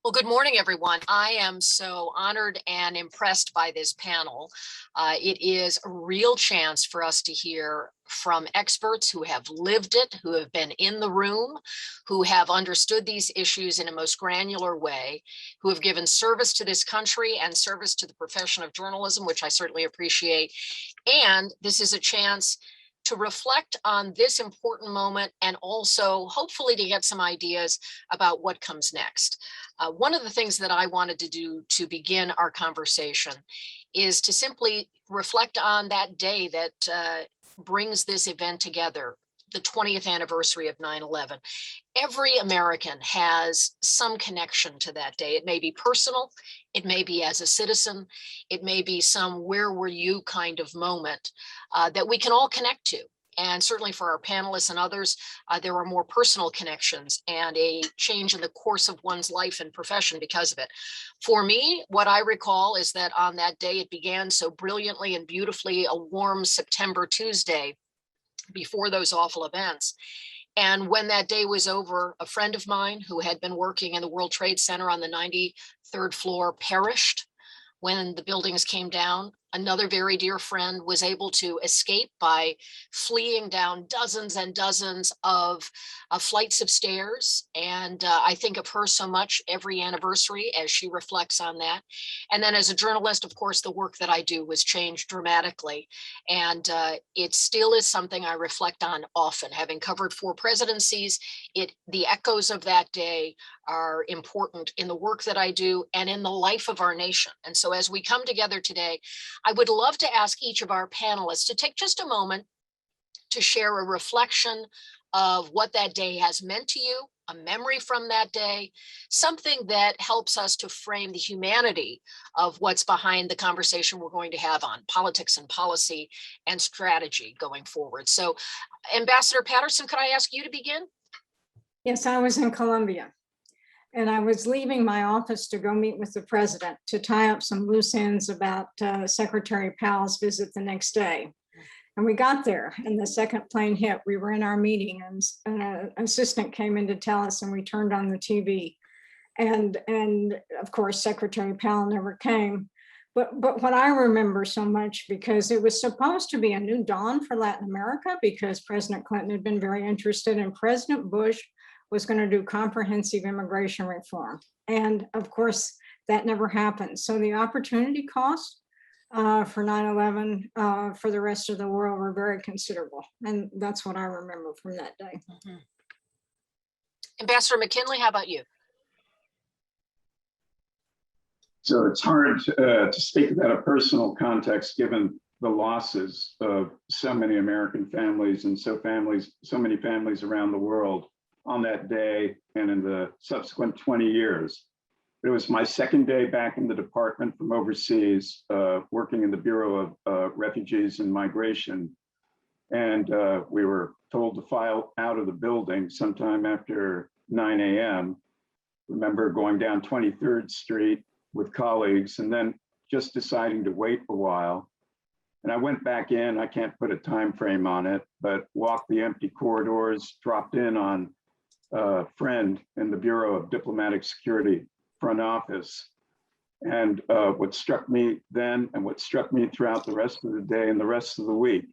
Well, good morning, everyone. I am so honored and impressed by this panel. It is a real chance for us to hear from experts who have lived it, who have been in the room, who have understood these issues in a most granular way, who have given service to this country and service to the profession of journalism, which I certainly appreciate. And this is a chance to reflect on this important moment and also hopefully to get some ideas about what comes next. One of the things that I wanted to do to begin our conversation is to simply reflect on that day that brings this event together, the 20th anniversary of 9/11. Every American has some connection to that day. It may be personal, it may be as a citizen, it may be some where were you kind of moment that we can all connect to. And certainly for our panelists and others, there are more personal connections and a change in the course of one's life and profession because of it. For me, what I recall is that on that day, it began so brilliantly and beautifully, a warm September Tuesday before those awful events. And when that day was over, a friend of mine who had been working in the World Trade Center on the 93rd floor perished when the buildings came down. Another very dear friend was able to escape by fleeing down dozens and dozens of flights of stairs. And I think of her so much every anniversary as she reflects on that. And then as a journalist, of course, the work that I do was changed dramatically. And it still is something I reflect on often. Having covered 4 presidencies, the echoes of that day are important in the work that I do and in the life of our nation. And so as we come together today, I would love to ask each of our panelists to take just a moment to share a reflection of what that day has meant to you, a memory from that day, something that helps us to frame the humanity of what's behind the conversation we're going to have on politics and policy and strategy going forward. So, Ambassador Patterson, could I ask you to begin? Yes, I was in Colombia. And I was leaving my office to go meet with the president to tie up some loose ends about Secretary Powell's visit the next day. And we got there, and the second plane hit. We were in our meeting, and an assistant came in to tell us, and we turned on the TV. And of course, Secretary Powell never came. But what I remember so much, because it was supposed to be a new dawn for Latin America, because President Clinton had been very interested, and President Bush was going to do comprehensive immigration reform. And of course, that never happened. So the opportunity cost for 9/11 for the rest of the world were very considerable. And that's what I remember from that day. Mm-hmm. Ambassador McKinley, how about you? So it's hard to speak about a personal context given the losses of so many American families and so many families around the world on that day and in the subsequent 20 years. It was my second day back in the department from overseas, working in the Bureau of Refugees and Migration. And we were told to file out of the building sometime after 9 a.m. Remember going down 23rd Street with colleagues and then just deciding to wait a while. And I went back in, I can't put a time frame on it, but walked the empty corridors, dropped in on a friend in the Bureau of Diplomatic Security front office. And what struck me then and what struck me throughout the rest of the day and the rest of the week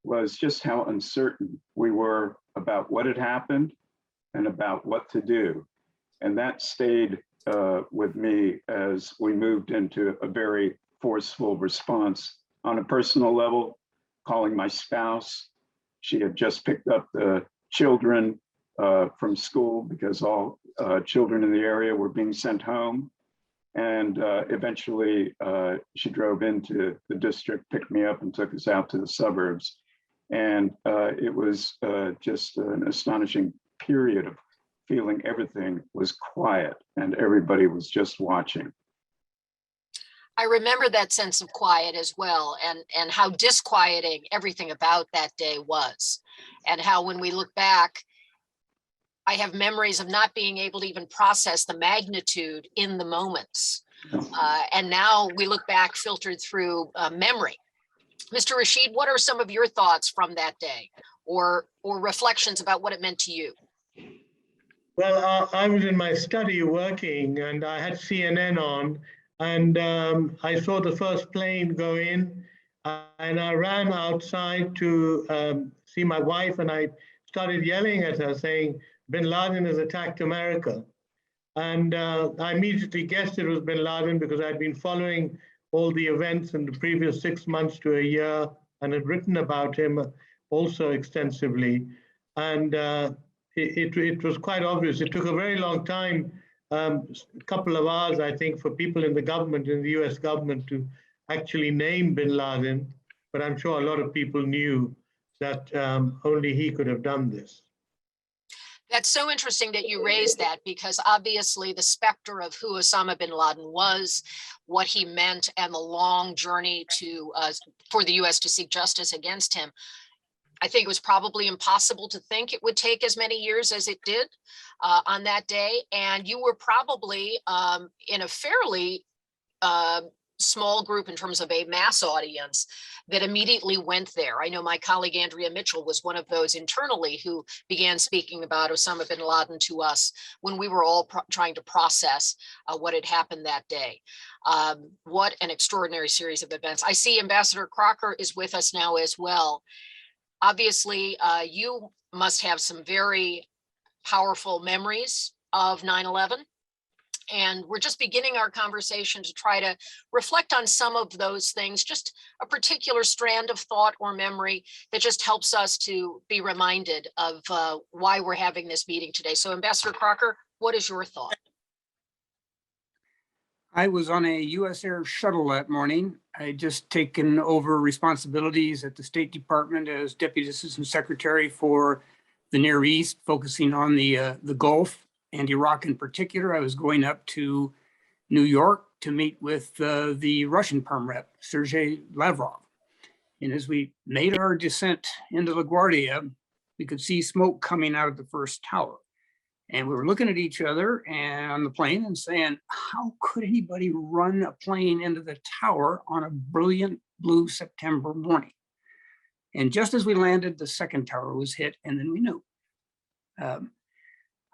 was just how uncertain we were about what had happened and about what to do. And that stayed with me as we moved into a very forceful response. On a personal level, calling my spouse. She had just picked up the children from school because all children in the area were being sent home. And eventually she drove into the district, picked me up and took us out to the suburbs. And it was just an astonishing period of feeling everything was quiet and everybody was just watching. I remember that sense of quiet as well, and how disquieting everything about that day was, and how when we look back, I have memories of not being able to even process the magnitude in the moments. And now we look back filtered through memory. Mr. Rashid, what are some of your thoughts from that day or reflections about what it meant to you? Well, I was in my study working and I had CNN on, and I saw the first plane go in, and I ran outside to see my wife, and I started yelling at her saying, Bin Laden has attacked America. And I immediately guessed it was Bin Laden because I'd been following all the events in the previous 6 months to a year and had written about him also extensively. And it was quite obvious. It took a very long time, a couple of hours, I think, for people in the government, in the US government, to actually name Bin Laden. But I'm sure a lot of people knew that only he could have done this. That's so interesting that you raised that, because obviously the specter of who Osama bin Laden was, what he meant, and the long journey to for the US to seek justice against him. I think it was probably impossible to think it would take as many years as it did on that day. And you were probably in a fairly small group in terms of a mass audience that immediately went there. I know my colleague Andrea Mitchell was one of those internally who began speaking about Osama bin Laden to us when we were all trying to process what had happened that day. What an extraordinary series of events. I see Ambassador Crocker is with us now as well. Obviously, you must have some very powerful memories of 9/11. And we're just beginning our conversation to try to reflect on some of those things, just a particular strand of thought or memory that just helps us to be reminded of why we're having this meeting today. So Ambassador Crocker, what is your thought? I was on a U.S. Air shuttle that morning. I had just taken over responsibilities at the State Department as Deputy Assistant Secretary for the Near East, focusing on the Gulf and Iraq in particular. I was going up to New York to meet with the Russian Perm Rep, Sergei Lavrov. And as we made our descent into LaGuardia, we could see smoke coming out of the first tower. And we were looking at each other and on the plane and saying, how could anybody run a plane into the tower on a brilliant blue September morning? And just as we landed, the second tower was hit, and then we knew.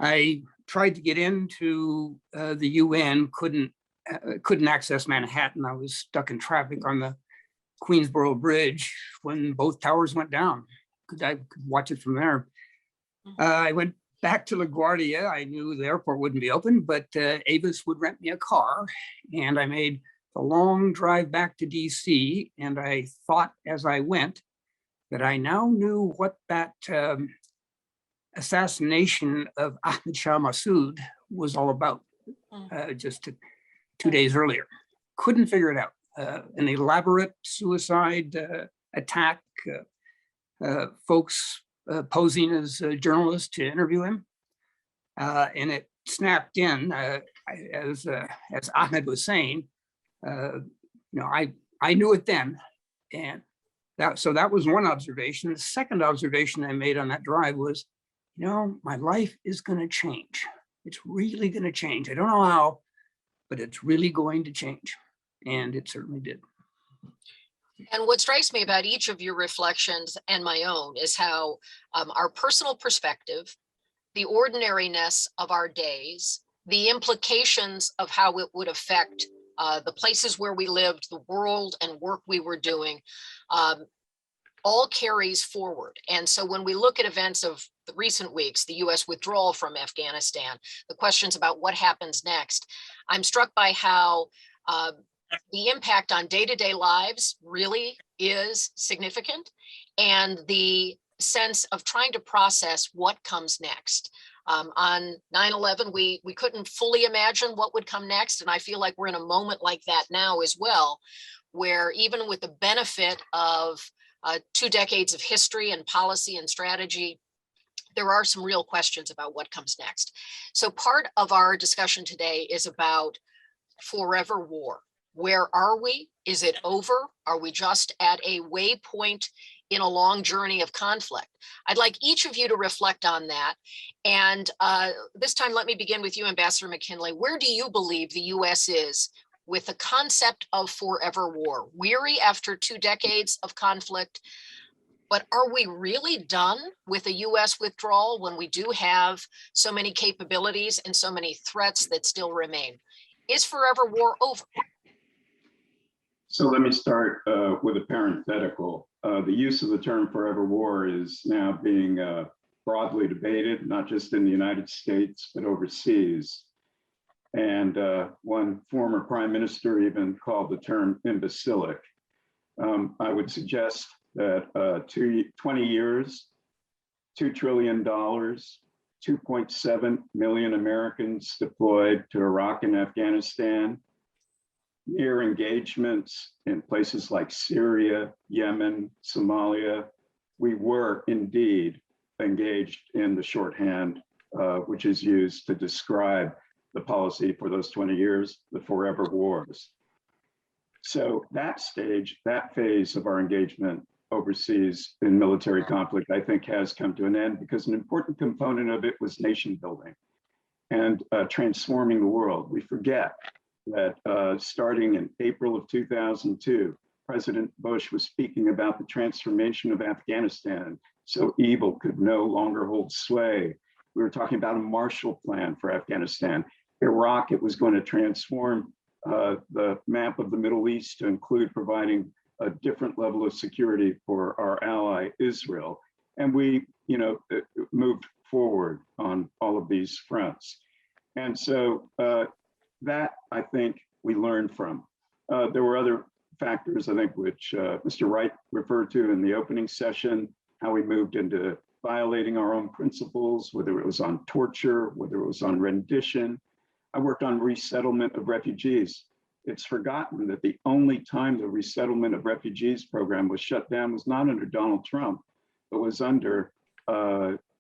I tried to get into the UN, couldn't access Manhattan. I was stuck in traffic on the Queensboro Bridge when both towers went down. I could watch it from there. I went back to LaGuardia. I knew the airport wouldn't be open, but Avis would rent me a car, and I made the long drive back to DC. And I thought as I went that I now knew what that assassination of Ahmed Shah Massoud was all about, just 2 days earlier. Couldn't figure it out. An elaborate suicide attack, folks posing as journalists to interview him. And it snapped in, as Ahmed was saying, I knew it then. And so that was one observation. The second observation I made on that drive was, my life is going to change. It's really going to change. I don't know how, but it's really going to change. And it certainly did. And what strikes me about each of your reflections and my own is how our personal perspective, the ordinariness of our days, the implications of how it would affect the places where we lived, the world and work we were doing, all carries forward. And so when we look at events of the recent weeks, the US withdrawal from Afghanistan, the questions about what happens next, I'm struck by how the impact on day-to-day lives really is significant, and the sense of trying to process what comes next. On 9/11, we couldn't fully imagine what would come next, and I feel like we're in a moment like that now as well, where even with the benefit of 2 decades of history and policy and strategy, there are some real questions about what comes next. So part of our discussion today is about forever war. Where are we? Is it over? Are we just at a waypoint in a long journey of conflict? I'd like each of you to reflect on that. And this time, let me begin with you, Ambassador McKinley. Where do you believe the US is with the concept of forever war? Weary after 2 decades of conflict, But are we really done with a US withdrawal when we do have so many capabilities and so many threats that still remain? Is forever war over? So let me start with a parenthetical. The use of the term forever war is now being broadly debated, not just in the United States, but overseas. And one former prime minister even called the term imbecilic. I would suggest that 20 years, $2 trillion, 2.7 million Americans deployed to Iraq and Afghanistan, near engagements in places like Syria, Yemen, Somalia. We were indeed engaged in the shorthand, which is used to describe the policy for those 20 years, the forever wars. So that stage, that phase of our engagement overseas in military conflict, I think has come to an end because an important component of it was nation building and transforming the world. We forget that starting in April of 2002, President Bush was speaking about the transformation of Afghanistan so evil could no longer hold sway. We were talking about a Marshall Plan for Afghanistan. Iraq, it was going to transform the map of the Middle East to include providing a different level of security for our ally Israel. And we, moved forward on all of these fronts. And so that I think we learned from. There were other factors, I think, which Mr. Wright referred to in the opening session, how we moved into violating our own principles, whether it was on torture, whether it was on rendition. I worked on resettlement of refugees. It's forgotten that the only time the resettlement of refugees program was shut down was not under Donald Trump, but was under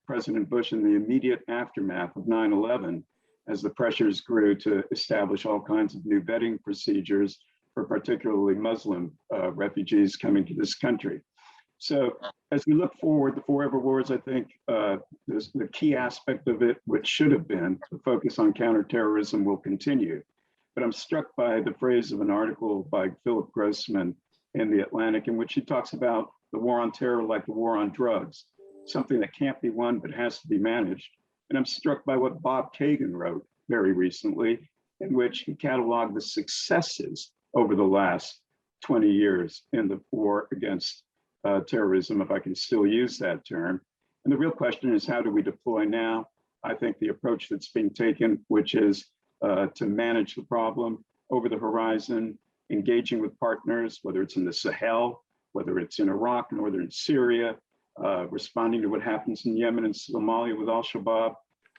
President Bush in the immediate aftermath of 9/11, as the pressures grew to establish all kinds of new vetting procedures for particularly Muslim refugees coming to this country. So as we look forward, the forever wars, I think the key aspect of it, which should have been the focus on counterterrorism, will continue. But I'm struck by the phrase of an article by Philip Grossman in The Atlantic, in which he talks about the war on terror like the war on drugs, something that can't be won but has to be managed. And I'm struck by what Bob Kagan wrote very recently, in which he cataloged the successes over the last 20 years in the war against terrorism, if I can still use that term. And the real question is, how do we deploy now? I think the approach that's being taken, which is to manage the problem over the horizon, engaging with partners, whether it's in the Sahel, whether it's in Iraq, northern Syria, responding to what happens in Yemen and Somalia with al-Shabaab.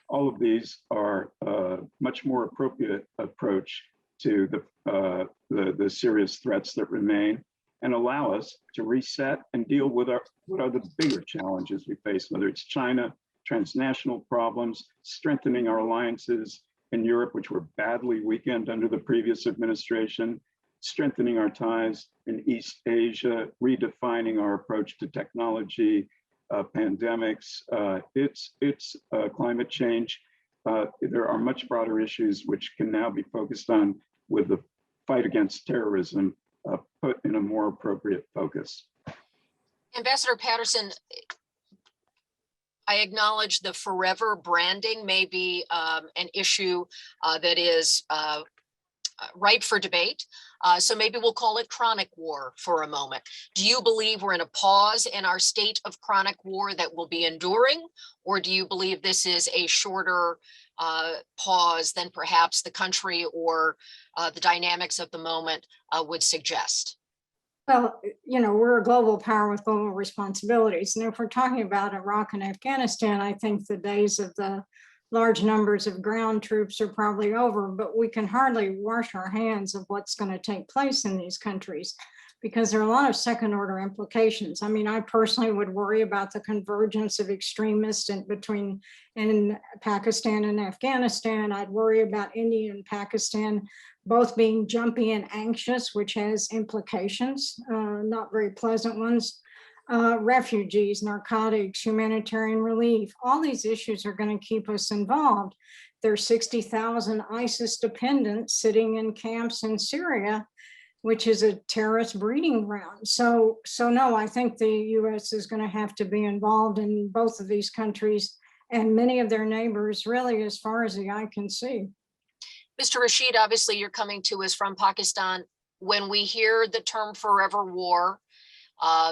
All of these are a much more appropriate approach to the serious threats that remain, and allow us to reset and deal with what are the bigger challenges we face, whether it's China, transnational problems, strengthening our alliances in Europe, which were badly weakened under the previous administration, strengthening our ties in East Asia, redefining our approach to technology, pandemics, it's climate change. There are much broader issues which can now be focused on with the fight against terrorism put in a more appropriate focus. Ambassador Patterson, I acknowledge the forever branding may be an issue that is ripe for debate. So maybe we'll call it chronic war for a moment. Do you believe we're in a pause in our state of chronic war that will be enduring? Or do you believe this is a shorter pause than perhaps the country or the dynamics of the moment would suggest? Well, we're a global power with global responsibilities. And if we're talking about Iraq and Afghanistan, I think the days of the large numbers of ground troops are probably over, but we can hardly wash our hands of what's going to take place in these countries, because there are a lot of second order implications. I mean, I personally would worry about the convergence of extremists in Pakistan and Afghanistan. I'd worry about India and Pakistan both being jumpy and anxious, which has implications, not very pleasant ones. Refugees, narcotics, humanitarian relief, all these issues are going to keep us involved. There are 60,000 ISIS dependents sitting in camps in Syria which is a terrorist breeding ground. So no, I think the US is going to have to be involved in both of these countries and many of their neighbors, really, as far as the eye can see. Mr. Rashid, obviously you're coming to us from Pakistan. When we hear the term forever war,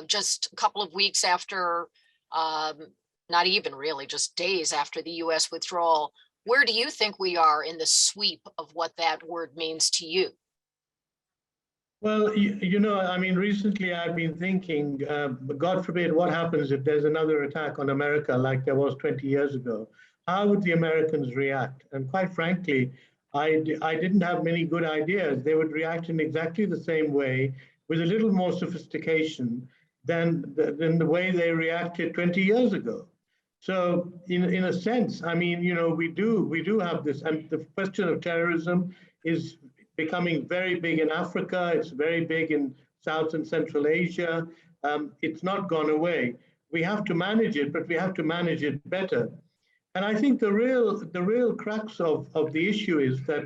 just a couple of weeks after, not even really, just days after the US withdrawal, where do you think we are in the sweep of what that word means to you? Well, you know, I mean, recently I've been thinking, God forbid, what happens if there's another attack on America like there was 20 years ago? How would the Americans react? And quite frankly, I didn't have many good ideas. They would react in exactly the same way, with a little more sophistication than the way they reacted 20 years ago. So in a sense, I mean, you know, we do have this, and the question of terrorism is becoming very big in Africa. It's very big in South and Central Asia. It's not gone away. We have to manage it, but we have to manage it better. And I think the real crux of the issue is that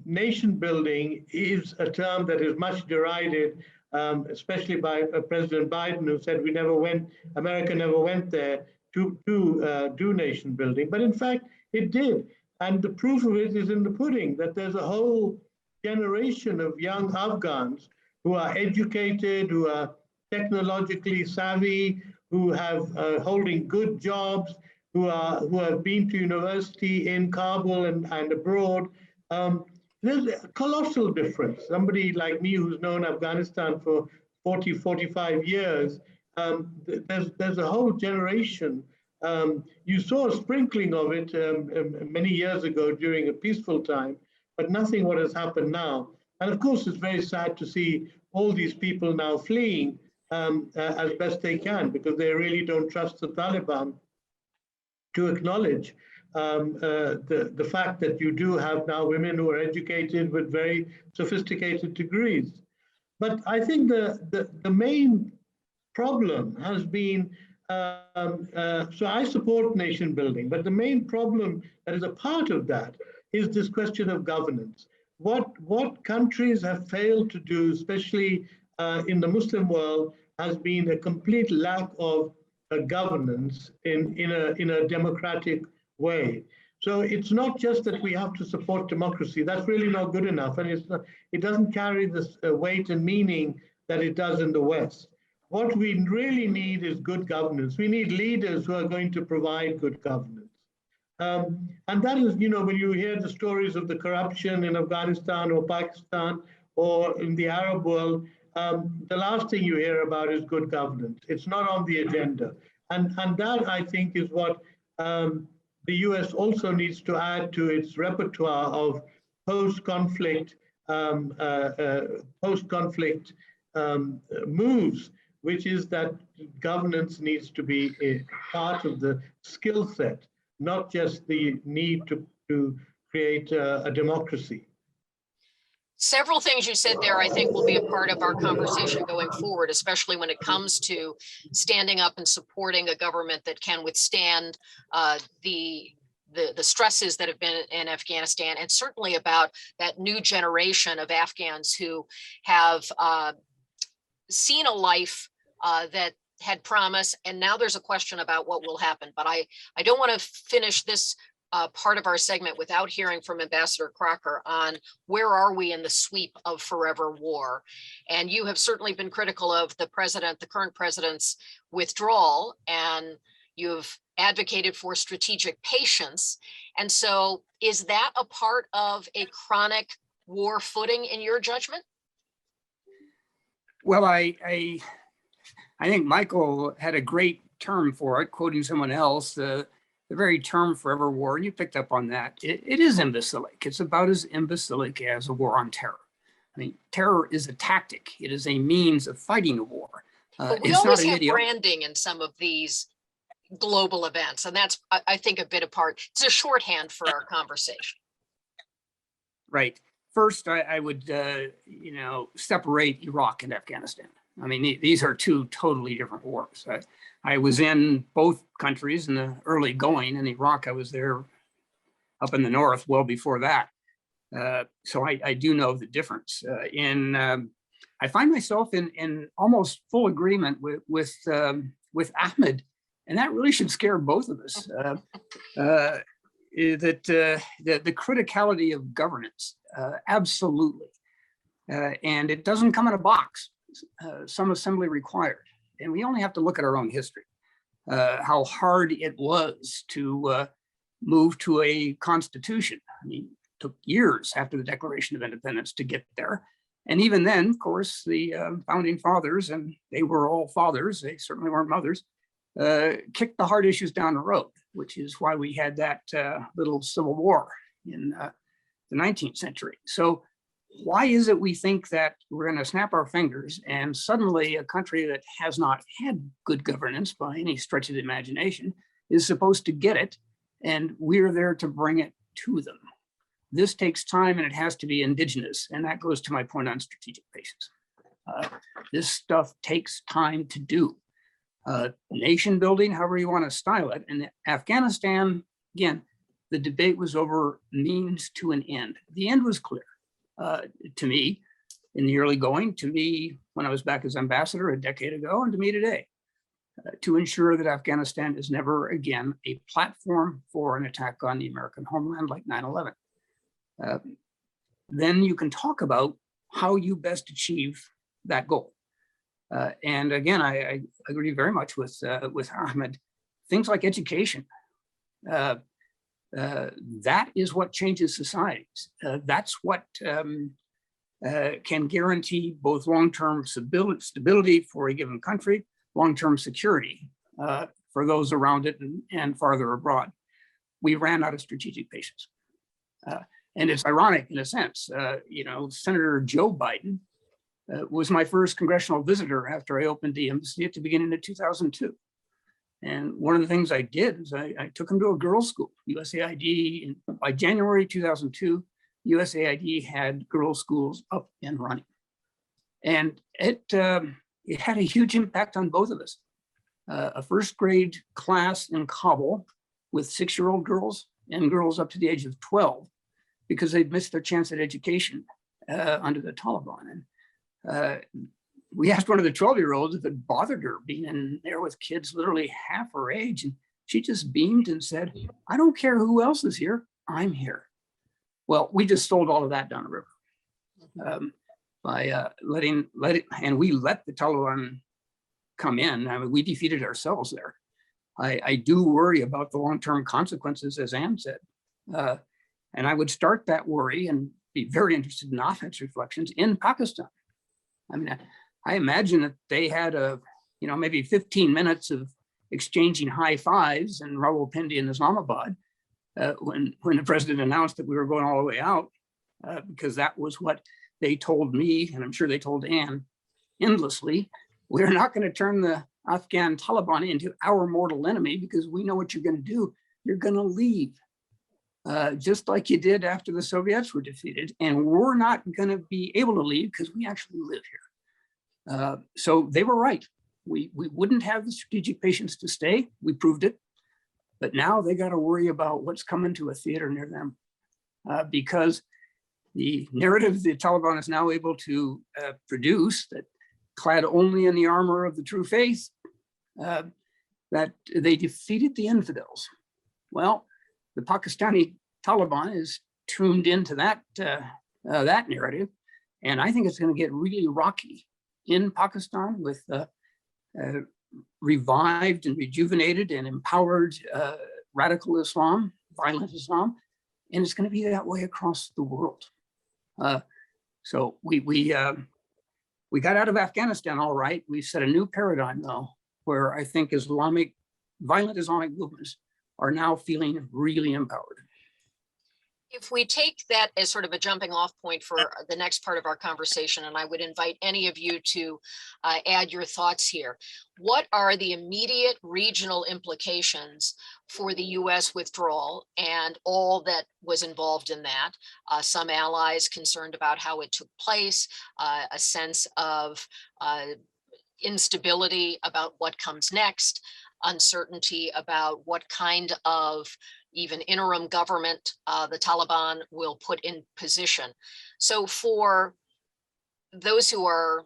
nation building is a term that is much derided, especially by President Biden, who said America never went there to do nation building. But in fact, it did. And the proof of it is in the pudding, that there's a whole generation of young Afghans who are educated, who are technologically savvy, who have holding good jobs, who have been to university in Kabul and abroad. There's a colossal difference. Somebody like me who's known Afghanistan for 40, 45 years, there's a whole generation. You saw a sprinkling of it many years ago during a peaceful time, but nothing what has happened now. And of course, it's very sad to see all these people now fleeing as best they can, because they really don't trust the Taliban to acknowledge the fact that you do have now women who are educated with very sophisticated degrees. But I think the main problem has been, so I support nation building, but the main problem that is a part of that is this question of governance. What countries have failed to do, especially in the Muslim world, has been a complete lack of governance in a democratic way. So it's not just that we have to support democracy. That's really not good enough, and it doesn't carry this weight and meaning that it does in the West. What we really need is good governance. We need leaders who are going to provide good governance. And that is, you know, when you hear the stories of the corruption in Afghanistan or Pakistan or in the Arab world, the last thing you hear about is good governance. It's not on the agenda. And that, I think, is what the US also needs to add to its repertoire of post-conflict moves, which is that governance needs to be a part of the skill set, not just the need to create a democracy. Several things you said there, I think, will be a part of our conversation going forward, especially when it comes to standing up and supporting a government that can withstand the stresses that have been in Afghanistan, and certainly about that new generation of Afghans who have seen a life that had promise, and now there's a question about what will happen. But I don't want to finish this part of our segment without hearing from Ambassador Crocker on where are we in the sweep of forever war. And you have certainly been critical of the current president's withdrawal, and you've advocated for strategic patience. And so is that a part of a chronic war footing in your judgment? Well, I think Michael had a great term for it, quoting someone else, the very term forever war, and you picked up on that. It is imbecilic. It's about as imbecilic as a war on terror. I mean, terror is a tactic. It is a means of fighting a war. But we always have branding in some of these global events, and that's, I think, a bit apart. It's a shorthand for our conversation. Right. First, I would, separate Iraq and Afghanistan. I mean, these are two totally different wars. I was in both countries in the early going. In Iraq, I was there up in the north well before that. So I do know the difference. I find myself in almost full agreement with Ahmed, and that really should scare both of us. The criticality of governance, absolutely, and it doesn't come in a box. Some assembly required, and we only have to look at our own history. How hard it was to move to a constitution. I mean, it took years after the Declaration of Independence to get there. And even then, of course, the founding fathers, and they were all fathers, they certainly weren't mothers, kicked the hard issues down the road, which is why we had that little civil war in the 19th century. So why is it we think that we're going to snap our fingers and suddenly a country that has not had good governance by any stretch of the imagination is supposed to get it, and we're there to bring it to them? This takes time, and it has to be indigenous, and that goes to my point on strategic patience. This stuff takes time to do. Nation building, however you want to style it. And Afghanistan, again, the debate was over means to an end. The end was clear to me in the early going, to me when I was back as ambassador a decade ago, and to me today, to ensure that Afghanistan is never again a platform for an attack on the American homeland like 9/11. Then you can talk about how you best achieve that goal. And again, I agree very much with Ahmed. Things like education, that is what changes societies. That's what can guarantee both long-term stability for a given country, long-term security for those around it and farther abroad. We ran out of strategic patience. And it's ironic in a sense, Senator Joe Biden was my first congressional visitor after I opened the embassy at the beginning of 2002. And one of the things I did is I took him to a girls' school, USAID. And by January 2002, USAID had girls' schools up and running. And it had a huge impact on both of us. A first grade class in Kabul with 6-year-old girls and girls up to the age of 12, because they'd missed their chance at education under the Taliban. And we asked one of the 12-year-olds if it bothered her being in there with kids literally half her age. And she just beamed and said, "I don't care who else is here, I'm here." Well, we just sold all of that down the river by letting it, and we let the Taliban come in. I mean, we defeated ourselves there. I do worry about the long-term consequences, as Ann said. And I would start that worry and be very interested in Ahmed's reflections in Pakistan. I mean, I imagine that they had maybe 15 minutes of exchanging high fives in Rawalpindi in Islamabad when the president announced that we were going all the way out, because that was what they told me, and I'm sure they told Ann endlessly. We're not going to turn the Afghan Taliban into our mortal enemy because we know what you're going to do. You're going to leave. Just like you did after the Soviets were defeated. And we're not going to be able to leave because we actually live here. So they were right. We wouldn't have the strategic patience to stay. We proved it. But now they got to worry about what's coming to a theater near them, because the narrative the Taliban is now able to produce, that clad only in the armor of the true faith, that they defeated the infidels. Well, the Pakistani Taliban is tuned into that narrative, and I think it's going to get really rocky in Pakistan with revived and rejuvenated and empowered radical Islam, violent Islam, and it's going to be that way across the world. So we got out of Afghanistan all right. We set a new paradigm though, where I think violent Islamic movements are now feeling really empowered. If we take that as sort of a jumping off point for the next part of our conversation, and I would invite any of you to add your thoughts here. What are the immediate regional implications for the US withdrawal and all that was involved in that? Some allies concerned about how it took place, a sense of instability about what comes next. uncertainty about what kind of even interim government the Taliban will put in position. So for those who are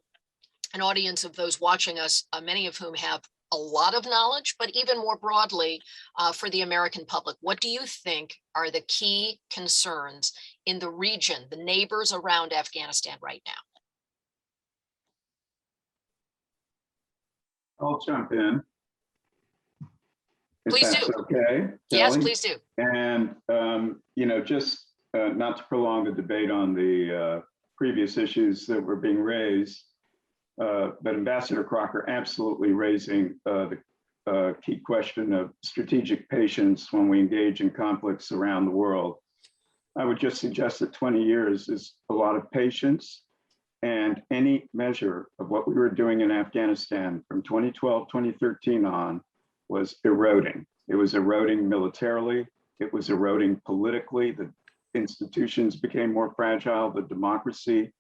an audience of those watching us, many of whom have a lot of knowledge, but even more broadly for the American public, what do you think are the key concerns in the region, the neighbors around Afghanistan right now? I'll jump in. If Please that's do. okay. Yes, Kelly? please do. And, just not to prolong the debate on the previous issues that were being raised, but Ambassador Crocker absolutely raising the key question of strategic patience when we engage in conflicts around the world. I would just suggest that 20 years is a lot of patience, and any measure of what we were doing in Afghanistan from 2012, 2013 on was eroding. It was eroding militarily. It was eroding politically. The institutions became more fragile. The democracy,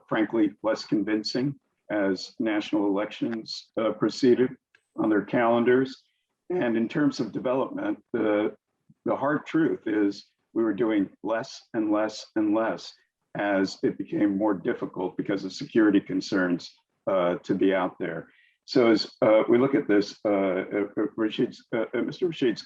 frankly, less convincing as national elections proceeded on their calendars. And in terms of development, the hard truth is we were doing less and less and less as it became more difficult because of security concerns to be out there. So as we look at this, Mr. Rashid's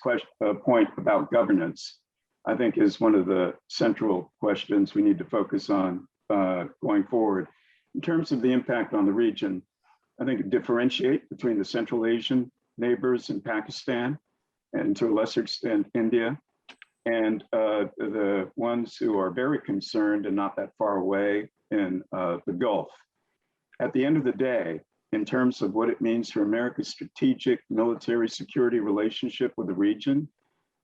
point about governance, I think is one of the central questions we need to focus on going forward. In terms of the impact on the region, I think differentiate between the Central Asian neighbors in Pakistan and to a lesser extent India, and the ones who are very concerned and not that far away in the Gulf. At the end of the day, in terms of what it means for America's strategic military security relationship with the region,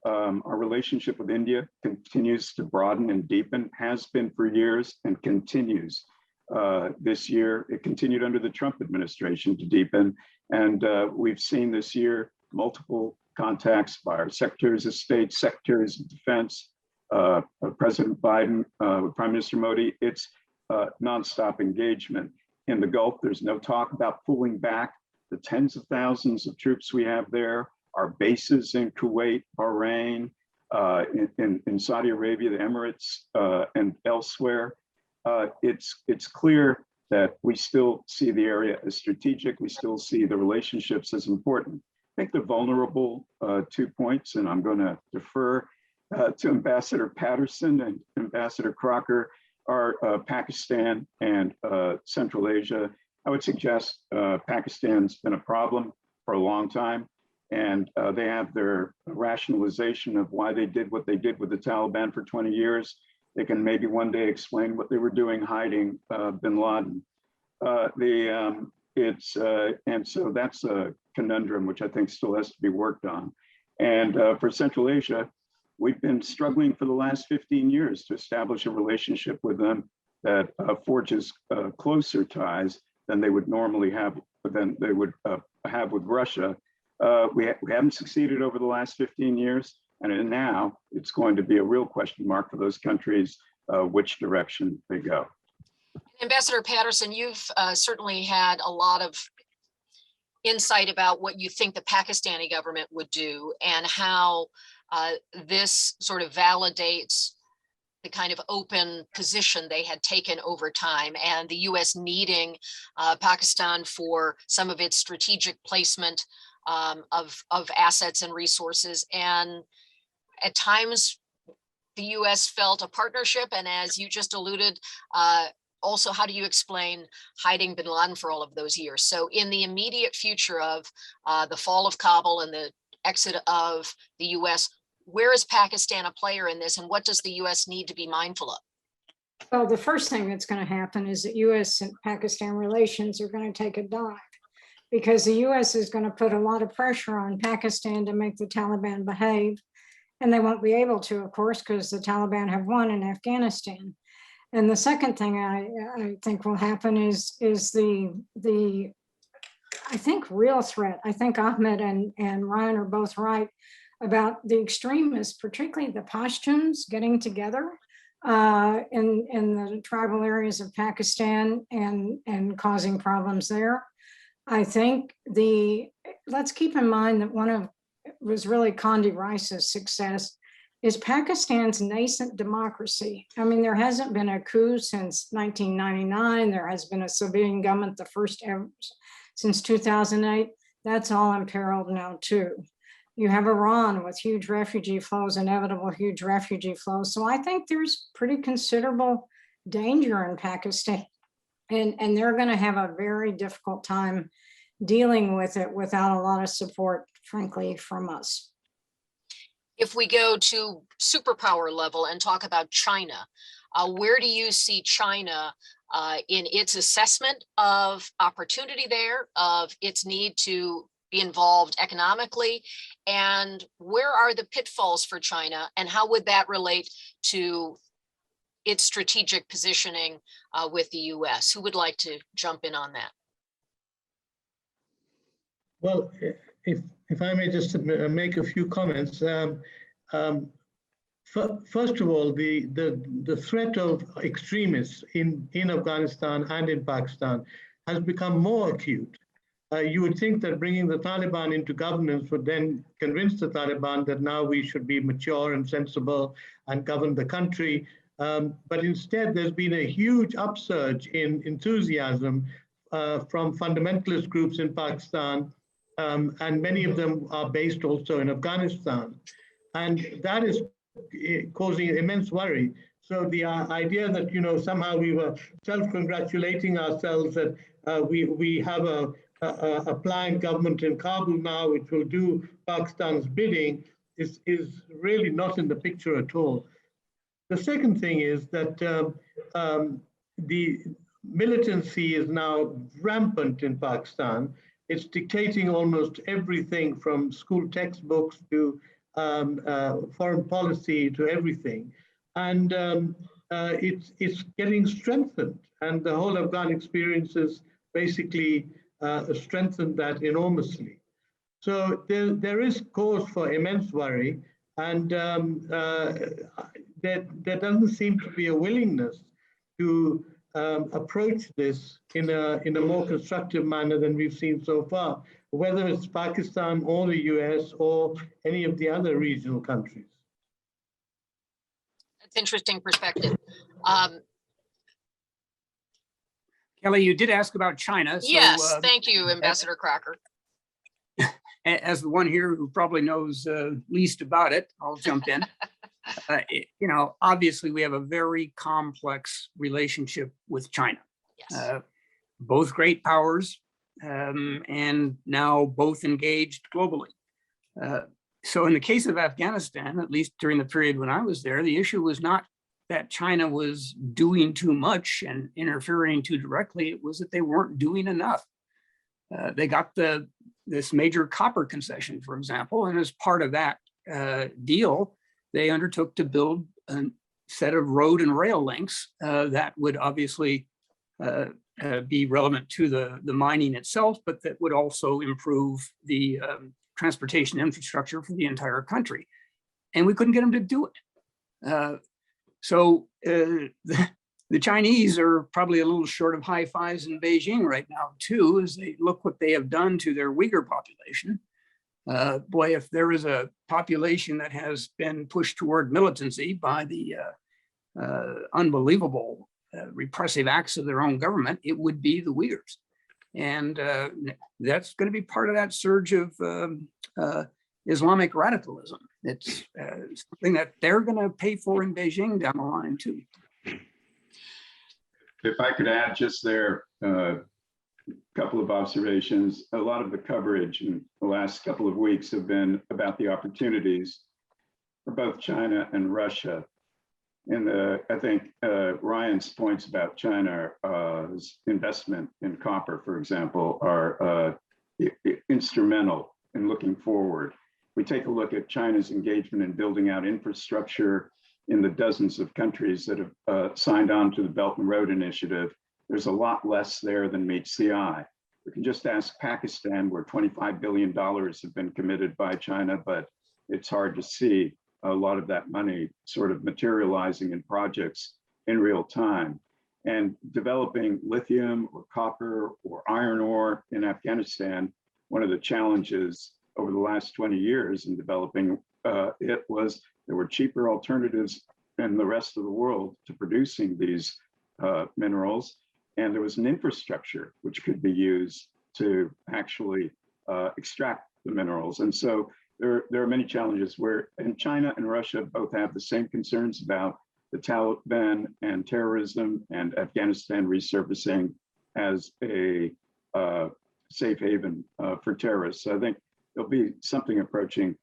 our relationship with India continues to broaden and deepen, has been for years and continues. This year, it continued under the Trump administration to deepen. And we've seen this year multiple contacts by our secretaries of state, secretaries of defense, President Biden, Prime Minister Modi. It's nonstop engagement. In the Gulf, there's no talk about pulling back the tens of thousands of troops we have there, our bases in Kuwait, Bahrain, in Saudi Arabia, the Emirates, and elsewhere. It's clear that we still see the area as strategic. We still see the relationships as important. I think the vulnerable 2 points, and I'm going to defer to Ambassador Patterson and Ambassador Crocker, are Pakistan and Central Asia. I would suggest Pakistan's been a problem for a long time, and they have their rationalization of why they did what they did with the Taliban for 20 years. They can maybe one day explain what they were doing hiding bin Laden. And so that's a conundrum which I think still has to be worked on. And for Central Asia, we've been struggling for the last 15 years to establish a relationship with them that forges closer ties than they would normally have, than they would have with Russia. We haven't succeeded over the last 15 years, and now it's going to be a real question mark for those countries which direction they go. Ambassador Patterson, you've certainly had a lot of insight about what you think the Pakistani government would do and how this sort of validates the kind of open position they had taken over time, and the US needing Pakistan for some of its strategic placement of assets and resources. And at times, the US felt a partnership, and as you just alluded, also, how do you explain hiding bin Laden for all of those years? So in the immediate future of the fall of Kabul and the exit of the US, where is Pakistan a player in this, and what does the US need to be mindful of? Well, the first thing that's going to happen is that US and Pakistan relations are going to take a dive, because the US is going to put a lot of pressure on Pakistan to make the Taliban behave. And they won't be able to, of course, because the Taliban have won in Afghanistan. And the second thing I think will happen is the I think real threat. I think Ahmed and Ryan are both right about the extremists, particularly the Pashtuns, getting together in the tribal areas of Pakistan and causing problems there. I think the let's keep in mind that one of was really Condi Rice's success is Pakistan's nascent democracy. I mean, there hasn't been a coup since 1999. There has been a civilian government, the first ever since 2008. That's all imperiled now too. You have Iran with huge refugee flows, inevitable huge refugee flows. So I think there's pretty considerable danger in Pakistan. And they're going to have a very difficult time dealing with it without a lot of support, frankly, from us. If we go to superpower level and talk about China, where do you see China in its assessment of opportunity there, of its need to be involved economically, and where are the pitfalls for China, and how would that relate to its strategic positioning with the US? Who would like to jump in on that? Well, if I may just make a few comments. First of all, the threat of extremists in Afghanistan and in Pakistan has become more acute. You would think that bringing the Taliban into governance would then convince the Taliban that now we should be mature and sensible and govern the country. But instead, there's been a huge upsurge in enthusiasm from fundamentalist groups in Pakistan, and many of them are based also in Afghanistan. And that is causing immense worry. So the idea that, you know, somehow we were self-congratulating ourselves that we have a planned government in Kabul now, which will do Pakistan's bidding, is really not in the picture at all. The second thing is that the militancy is now rampant in Pakistan. It's dictating almost everything from school textbooks to foreign policy to everything. And it's getting strengthened. And the whole Afghan experience has basically strengthened that enormously. So there is cause for immense worry. And there doesn't seem to be a willingness to approach this in a more constructive manner than we've seen so far, whether it's Pakistan or the US or any of the other regional countries. That's interesting perspective. Kelly, you did ask about China. So, yes, thank you, Ambassador Crocker. As the one here who probably knows least about it, I'll jump in. You know, obviously we have a very complex relationship with China. Yes. Both great powers, and now both engaged globally. So in the case of Afghanistan, at least during the period when I was there, the issue was not that China was doing too much and interfering too directly. It was that they weren't doing enough. They got this major copper concession, for example, and as part of that deal, they undertook to build a set of road and rail links that would obviously be relevant to the mining itself, but that would also improve the transportation infrastructure for the entire country. And we couldn't get them to do it. So the Chinese are probably a little short of high fives in Beijing right now, too, as they look what they have done to their Uyghur population. Boy, if there is a population that has been pushed toward militancy by the unbelievable repressive acts of their own government, it would be the Uyghurs. And that's going to be part of that surge of Islamic radicalism. It's something that they're going to pay for in Beijing down the line, too. If I could add just there, a couple of observations. A lot of the coverage in the last couple of weeks have been about the opportunities for both China and Russia. And I think Ryan's points about China's investment in copper, for example, are instrumental in looking forward. We take a look at China's engagement in building out infrastructure in the dozens of countries that have signed on to the Belt and Road Initiative. There's a lot less there than meets the eye. We can just ask Pakistan, where $25 billion have been committed by China, but it's hard to see a lot of that money sort of materializing in projects in real time. And developing lithium or copper or iron ore in Afghanistan one of the challenges over the last 20 years in developing it was there were cheaper alternatives in the rest of the world to producing these minerals. And there was an infrastructure which could be used to actually extract the minerals. And so there are many challenges where, and China and Russia both have the same concerns about the Taliban and terrorism and Afghanistan resurfacing as a safe haven for terrorists. So I think there'll be something approaching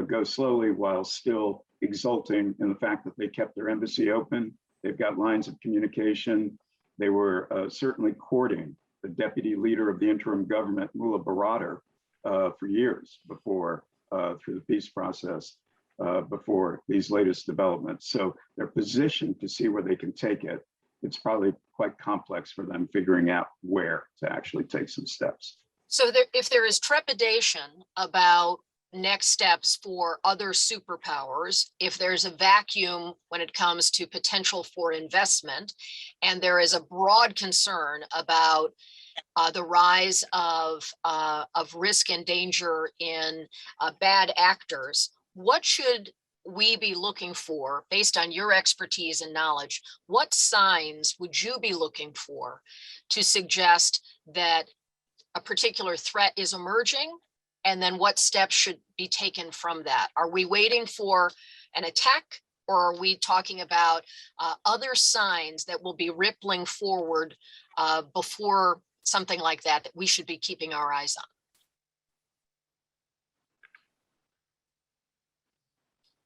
go slowly while still exulting in the fact that they kept their embassy open. They've got lines of communication. They were certainly courting the deputy leader of the interim government, Moderator, for years before, through the peace process, before these latest developments. So they're positioned to see where they can take it. It's probably quite complex for them figuring out where to actually take some steps. So if there is trepidation about next steps for other superpowers, if there's a vacuum when it comes to potential for investment, and there is a broad concern about the rise of risk and danger in bad actors, what should we be looking for based on your expertise and knowledge? What signs would you be looking for to suggest that a particular threat is emerging? And then what steps should be taken from that? Are we waiting for an attack, or are we talking about other signs that will be rippling forward before something like that we should be keeping our eyes on?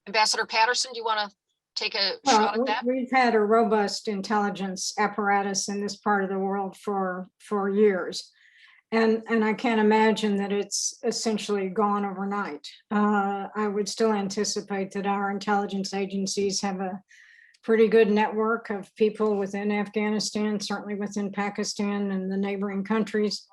Ambassador Patterson, do you want to take a shot at that? We've had a robust intelligence apparatus in this part of the world for years. And I can't imagine that it's essentially gone overnight. I would still anticipate that our intelligence agencies have a pretty good network of people within Afghanistan, certainly within Pakistan and the neighboring countries.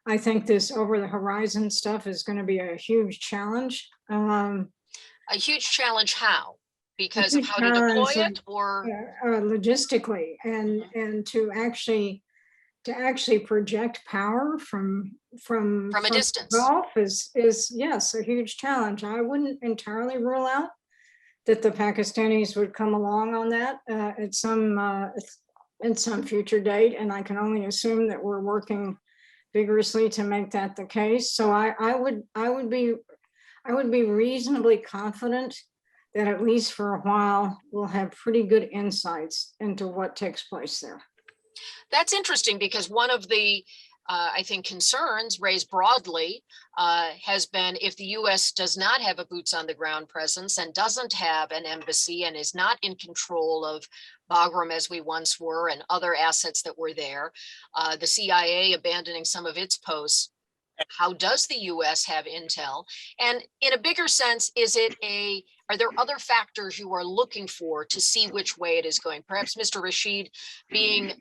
I think this over the horizon stuff is going to be a huge challenge. A huge challenge how? Because of how to deploy it, or logistically, and to actually project power from a distance. Gulf is yes, a huge challenge. I wouldn't entirely rule out that the Pakistanis would come along on that at some future date, and I can only assume that we're working vigorously to make that the case. So I would be reasonably confident that at least for a while we'll have pretty good insights into what takes place there. That's interesting, because one of the, I think, concerns raised broadly has been if the U.S. does not have a boots on the ground presence and doesn't have an embassy and is not in control of Bagram as we once were and other assets that were there, the CIA abandoning some of its posts, how does the U.S. have intel? And in a bigger sense, are there other factors you are looking for to see which way it is going? Perhaps Mr. Rashid, being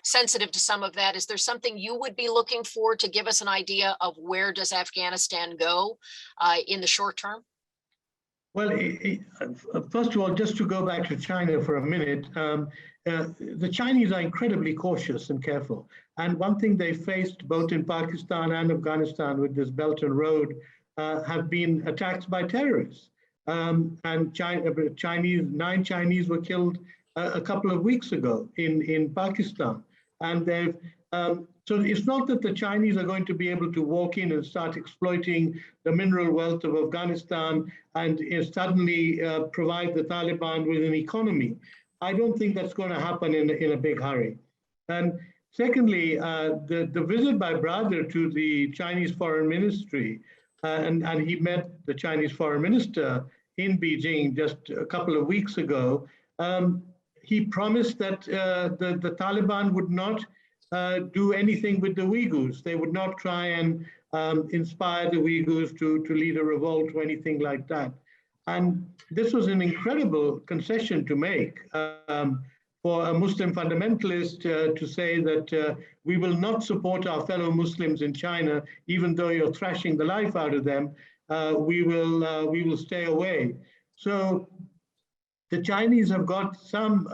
sensitive to some of that, is there something you would be looking for to give us an idea of where does Afghanistan go in the short term? Well, first of all, just to go back to China for a minute, the Chinese are incredibly cautious and careful. And one thing they faced both in Pakistan and Afghanistan with this Belt and Road have been attacks by terrorists. And 9 Chinese were killed a couple of weeks ago in Pakistan. And they've so it's not that the Chinese are going to be able to walk in and start exploiting the mineral wealth of Afghanistan and suddenly provide the Taliban with an economy. I don't think that's going to happen in a big hurry. And secondly, the visit by Brother to the Chinese Foreign Ministry, and he met the Chinese Foreign Minister in Beijing just a couple of weeks ago. He promised that the Taliban would not do anything with the Uyghurs. They would not try and inspire the Uyghurs to lead a revolt or anything like that. And this was an incredible concession to make for a Muslim fundamentalist to say that we will not support our fellow Muslims in China, even though you're thrashing the life out of them. We will stay away. So the Chinese have got some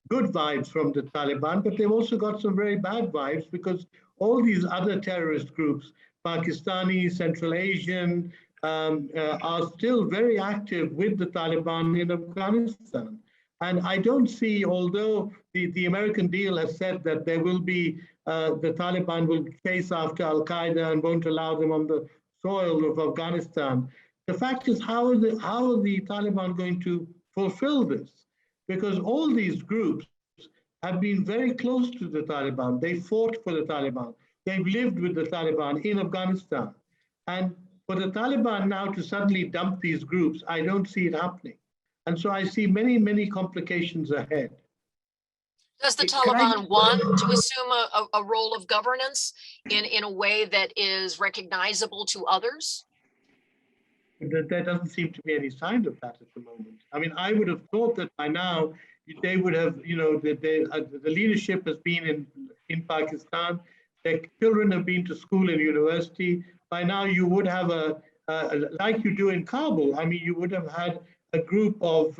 good vibes from the Taliban, but they've also got some very bad vibes because all these other terrorist groups Pakistani, Central Asian, are still very active with the Taliban in Afghanistan. And I don't see, although the American deal has said that there will be, the Taliban will chase after Al-Qaeda and won't allow them on the soil of Afghanistan. The fact is, how are the Taliban going to fulfill this? Because all these groups have been very close to the Taliban. They fought for the Taliban. They've lived with the Taliban in Afghanistan. And for the Taliban now to suddenly dump these groups, I don't see it happening. And so I see many, many complications ahead. Does the Taliban want to assume a role of governance in a way that is recognizable to others? There doesn't seem to be any sign of that at the moment. I mean, I would have thought that by now they would have, the leadership has been in Pakistan. Their children have been to school and university. By now you would have like you do in Kabul. I mean, you would have had a group of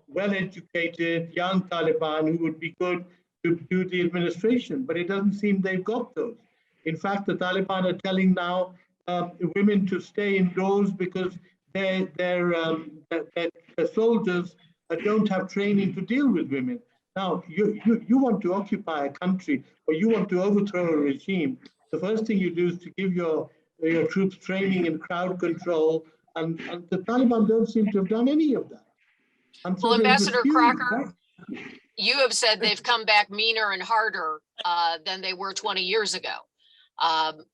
well-educated young Taliban who would be good to do the administration, but it doesn't seem they've got those. In fact, the Taliban are telling now women to stay indoors because their soldiers don't have training to deal with women. Now, you want to occupy a country or you want to overthrow a regime, the first thing you do is to give your troops training in crowd control, and the Taliban don't seem to have done any of that. And so well, Ambassador Crocker, you have said they've come back meaner and harder than they were 20 years ago.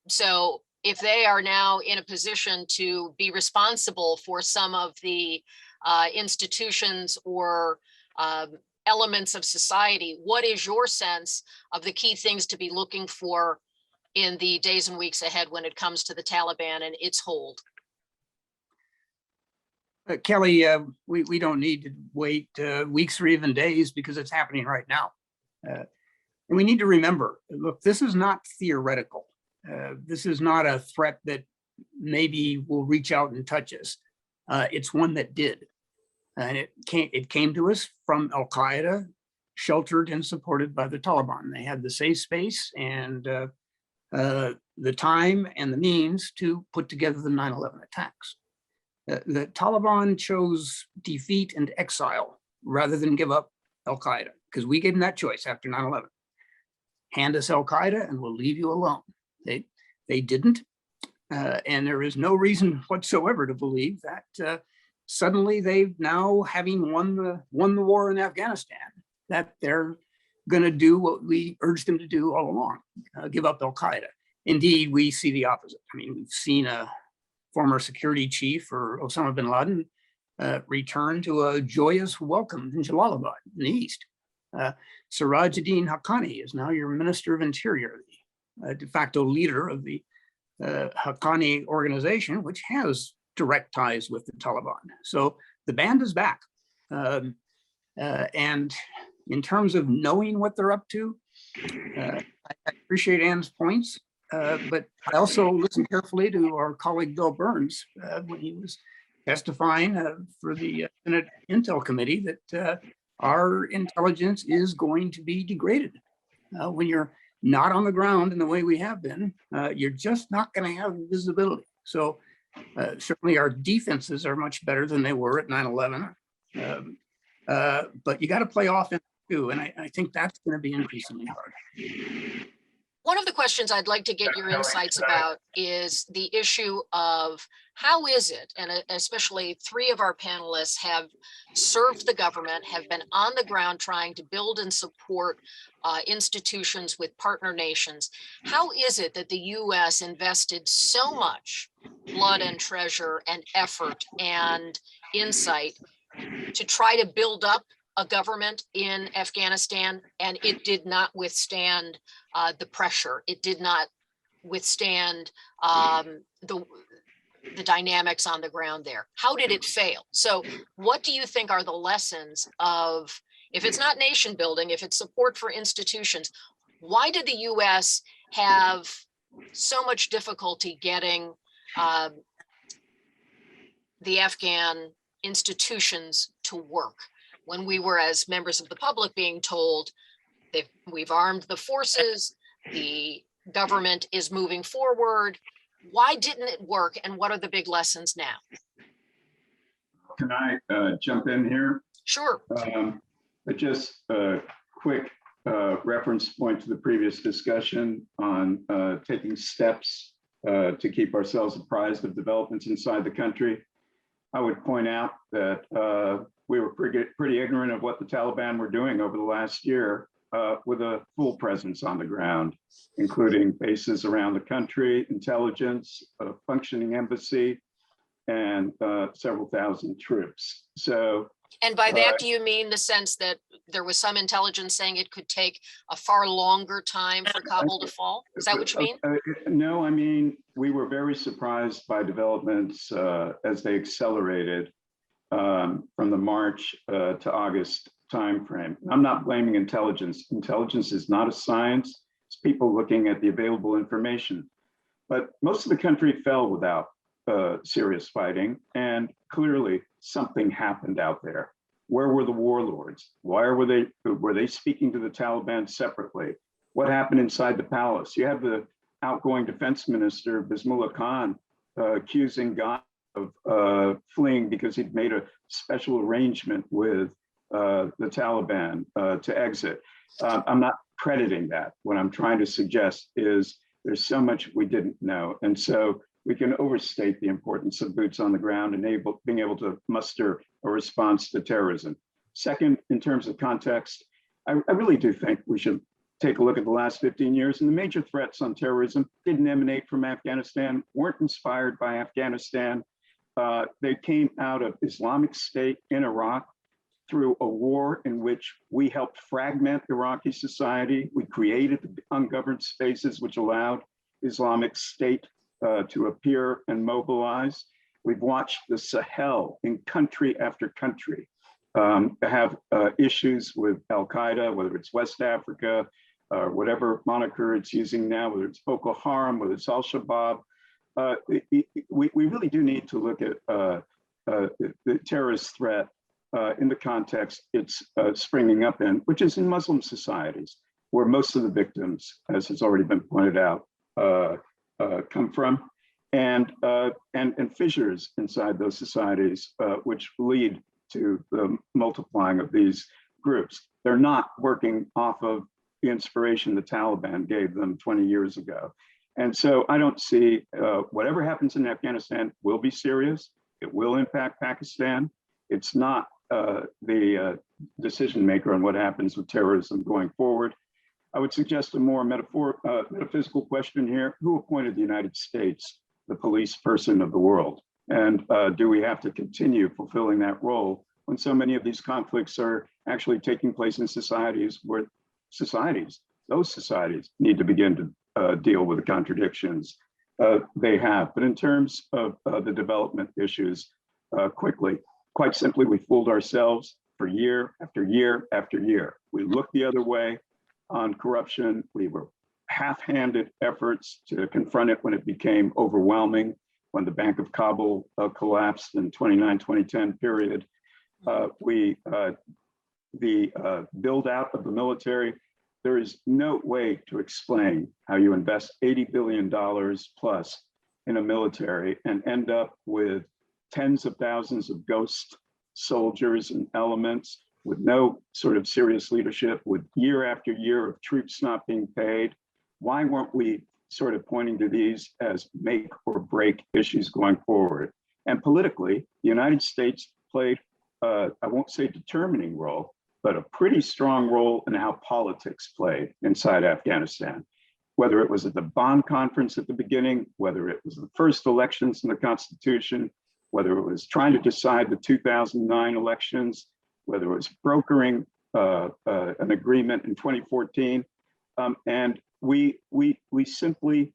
So if they are now in a position to be responsible for some of the institutions or elements of society, what is your sense of the key things to be looking for in the days and weeks ahead when it comes to the Taliban and its hold? Kelly, we don't need to wait weeks or even days because it's happening right now. And we need to remember, look, this is not theoretical. This is not a threat that maybe will reach out and touch us. It's one that did. And it came to us from Al-Qaeda, sheltered and supported by the Taliban. They had the safe space and the time and the means to put together the 9/11 attacks. The Taliban chose defeat and exile rather than give up Al-Qaeda, because we gave them that choice after 9/11. Hand us Al-Qaeda and we'll leave you alone. They didn't. And there is no reason whatsoever to believe that suddenly they've now, having won the war in Afghanistan, that they're going to do what we urged them to do all along, give up Al-Qaeda. Indeed, we see the opposite. I mean, we've seen a former security chief for Osama bin Laden return to a joyous welcome in Jalalabad in the east. Sirajuddin Haqqani is now your Minister of Interior, the de facto leader of the Haqqani organization, which has direct ties with the Taliban. So the band is back. And in terms of knowing what they're up to, I appreciate Ann's points, but I also listened carefully to our colleague Bill Burns when he was testifying for the Senate Intel Committee that our intelligence is going to be degraded. When you're not on the ground in the way we have been, you're just not going to have visibility. So certainly our defenses are much better than they were at 9/11. But you got to play offense too. And I think that's going to be increasingly hard. One of the questions I'd like to get your insights about is the issue of how is it, and especially three of our panelists have served the government, have been on the ground trying to build and support institutions with partner nations. How is it that the US invested so much blood and treasure and effort and insight to try to build up a government in Afghanistan, and it did not withstand the pressure? It did not withstand the dynamics on the ground there. How did it fail? So what do you think are the lessons of, if it's not nation building, if it's support for institutions, why did the US have so much difficulty getting the Afghan institutions to work, when we were, as members of the public, being told we've armed the forces, the government is moving forward, Why didn't it work? And what are the big lessons now? Can I jump in here? Sure. But just a quick reference point to the previous discussion on taking steps to keep ourselves apprised of developments inside the country. I would point out that we were pretty ignorant of what the Taliban were doing over the last year with a full presence on the ground, including bases around the country, intelligence, a functioning embassy, and several thousand troops. So, and by that, do you mean the sense that there was some intelligence saying it could take a far longer time for Kabul to fall? Is that what you mean? No, I mean, we were very surprised by developments as they accelerated from the March to August timeframe. I'm not blaming intelligence. Intelligence is not a science. It's people looking at the available information. But most of the country fell without serious fighting, and clearly something happened out there. Where were the warlords? Why were they speaking to the Taliban separately? What happened inside the palace? You have the outgoing defense minister, Bismillah Khan, accusing God of fleeing because he'd made a special arrangement with the Taliban to exit. I'm not crediting that. What I'm trying to suggest is there's so much we didn't know. And so we can overstate the importance of boots on the ground and being able to muster a response to terrorism. Second, in terms of context, I really do think we should take a look at the last 15 years, and the major threats on terrorism didn't emanate from Afghanistan, weren't inspired by Afghanistan. They came out of Islamic State in Iraq through a war in which we helped fragment Iraqi society. We created the ungoverned spaces which allowed Islamic State to appear and mobilize. We've watched the Sahel in country after country have issues with Al-Qaeda, whether it's West Africa, or whatever moniker it's using now, whether it's Boko Haram, whether it's Al-Shabaab. We really do need to look at the terrorist threat in the context it's springing up in, which is in Muslim societies, where most of the victims, as has already been pointed out, come from, and fissures inside those societies, which lead to the multiplying of these groups. They're not working off of the inspiration the Taliban gave them 20 years ago. And so I don't see whatever happens in Afghanistan will be serious. It will impact Pakistan. It's not the decision maker on what happens with terrorism going forward. I would suggest a more metaphysical question here. Who appointed the United States the police person of the world? And do we have to continue fulfilling that role when so many of these conflicts are actually taking place in societies where those societies need to begin to deal with the contradictions they have? But in terms of the development issues, quite simply, we fooled ourselves for year after year after year. We looked the other way on corruption. We were half-handed efforts to confront it when it became overwhelming, when the Bank of Kabul collapsed in 2009-2010 period. The build out of the military, there is no way to explain how you invest $80 billion plus in a military and end up with tens of thousands of ghost soldiers and elements with no sort of serious leadership, with year after year of troops not being paid. Why weren't we sort of pointing to these as make or break issues going forward? And politically, the United States played, I won't say determining role, but a pretty strong role in how politics played inside Afghanistan. Whether it was at the Bonn conference at the beginning, whether it was the first elections in the Constitution, whether it was trying to decide the 2009 elections, whether it was brokering an agreement in 2014. And we simply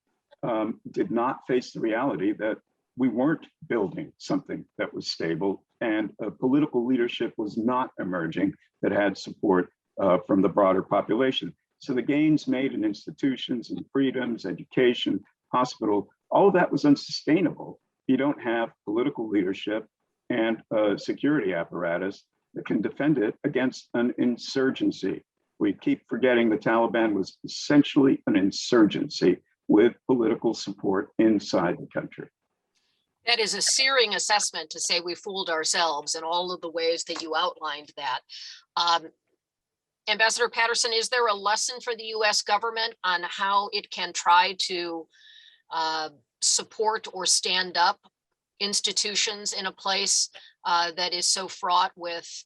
did not face the reality that we weren't building something that was stable, and political leadership was not emerging that had support from the broader population. So the gains made in institutions and freedoms, education, hospital, all of that was unsustainable. You don't have political leadership and a security apparatus that can defend it against an insurgency. We keep forgetting the Taliban was essentially an insurgency with political support inside the country. That is a searing assessment to say we fooled ourselves in all of the ways that you outlined that. Ambassador Patterson, is there a lesson for the US government on how it can try to support or stand up institutions in a place that is so fraught with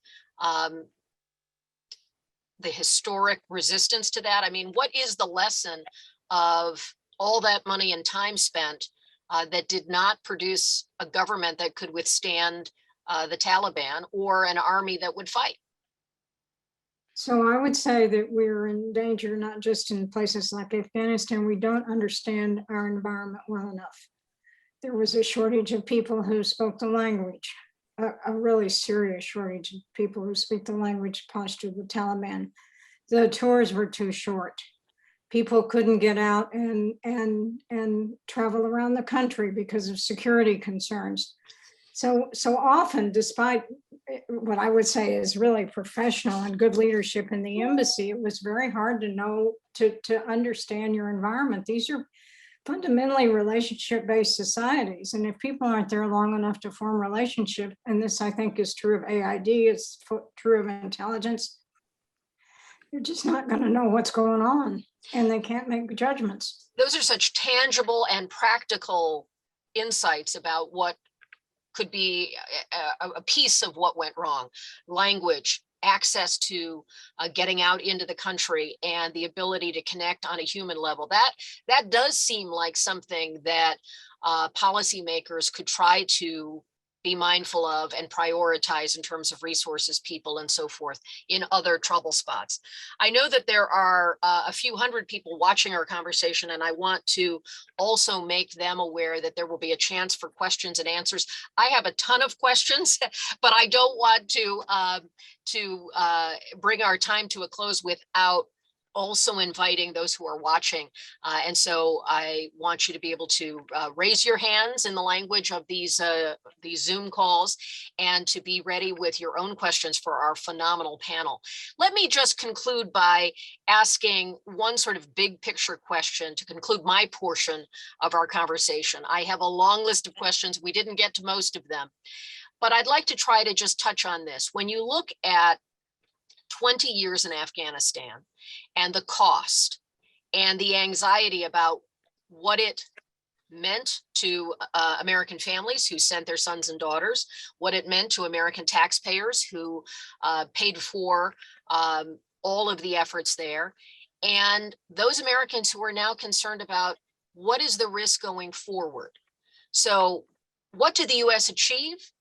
the historic resistance to that? I mean, what is the lesson of all that money and time spent that did not produce a government that could withstand the Taliban or an army that would fight? So I would say that we're in danger, not just in places like Afghanistan. We don't understand our environment well enough. There was a shortage of people who spoke the language, a really serious shortage of people who speak the language posture of the Taliban. The tours were too short. People couldn't get out and travel around the country because of security concerns. So often, despite what I would say is really professional and good leadership in the embassy, it was very hard to know, to understand your environment. These are fundamentally relationship-based societies. And if people aren't there long enough to form relationship, and this I think is true of AID, it's true of intelligence, you're just not going to know what's going on, and they can't make judgments. Those are such tangible and practical insights about what could be a piece of what went wrong. Language, access to getting out into the country, and the ability to connect on a human level. That does seem like something that policymakers could try to be mindful of and prioritize in terms of resources, people, and so forth in other trouble spots. I know that there are a few hundred people watching our conversation, and I want to also make them aware that there will be a chance for questions and answers. I have a ton of questions, but I don't want to bring our time to a close without also inviting those who are watching. And so I want you to be able to raise your hands in the language of these Zoom calls, and to be ready with your own questions for our phenomenal panel. Let me just conclude by asking one sort of big picture question to conclude my portion of our conversation. I have a long list of questions. We didn't get to most of them, but I'd like to try to just touch on this. When you look at 20 years in Afghanistan and the cost and the anxiety about what it meant to American families who sent their sons and daughters, what it meant to American taxpayers who paid for all of the efforts there, and those Americans who are now concerned about what is the risk going forward. So what did the US achieve?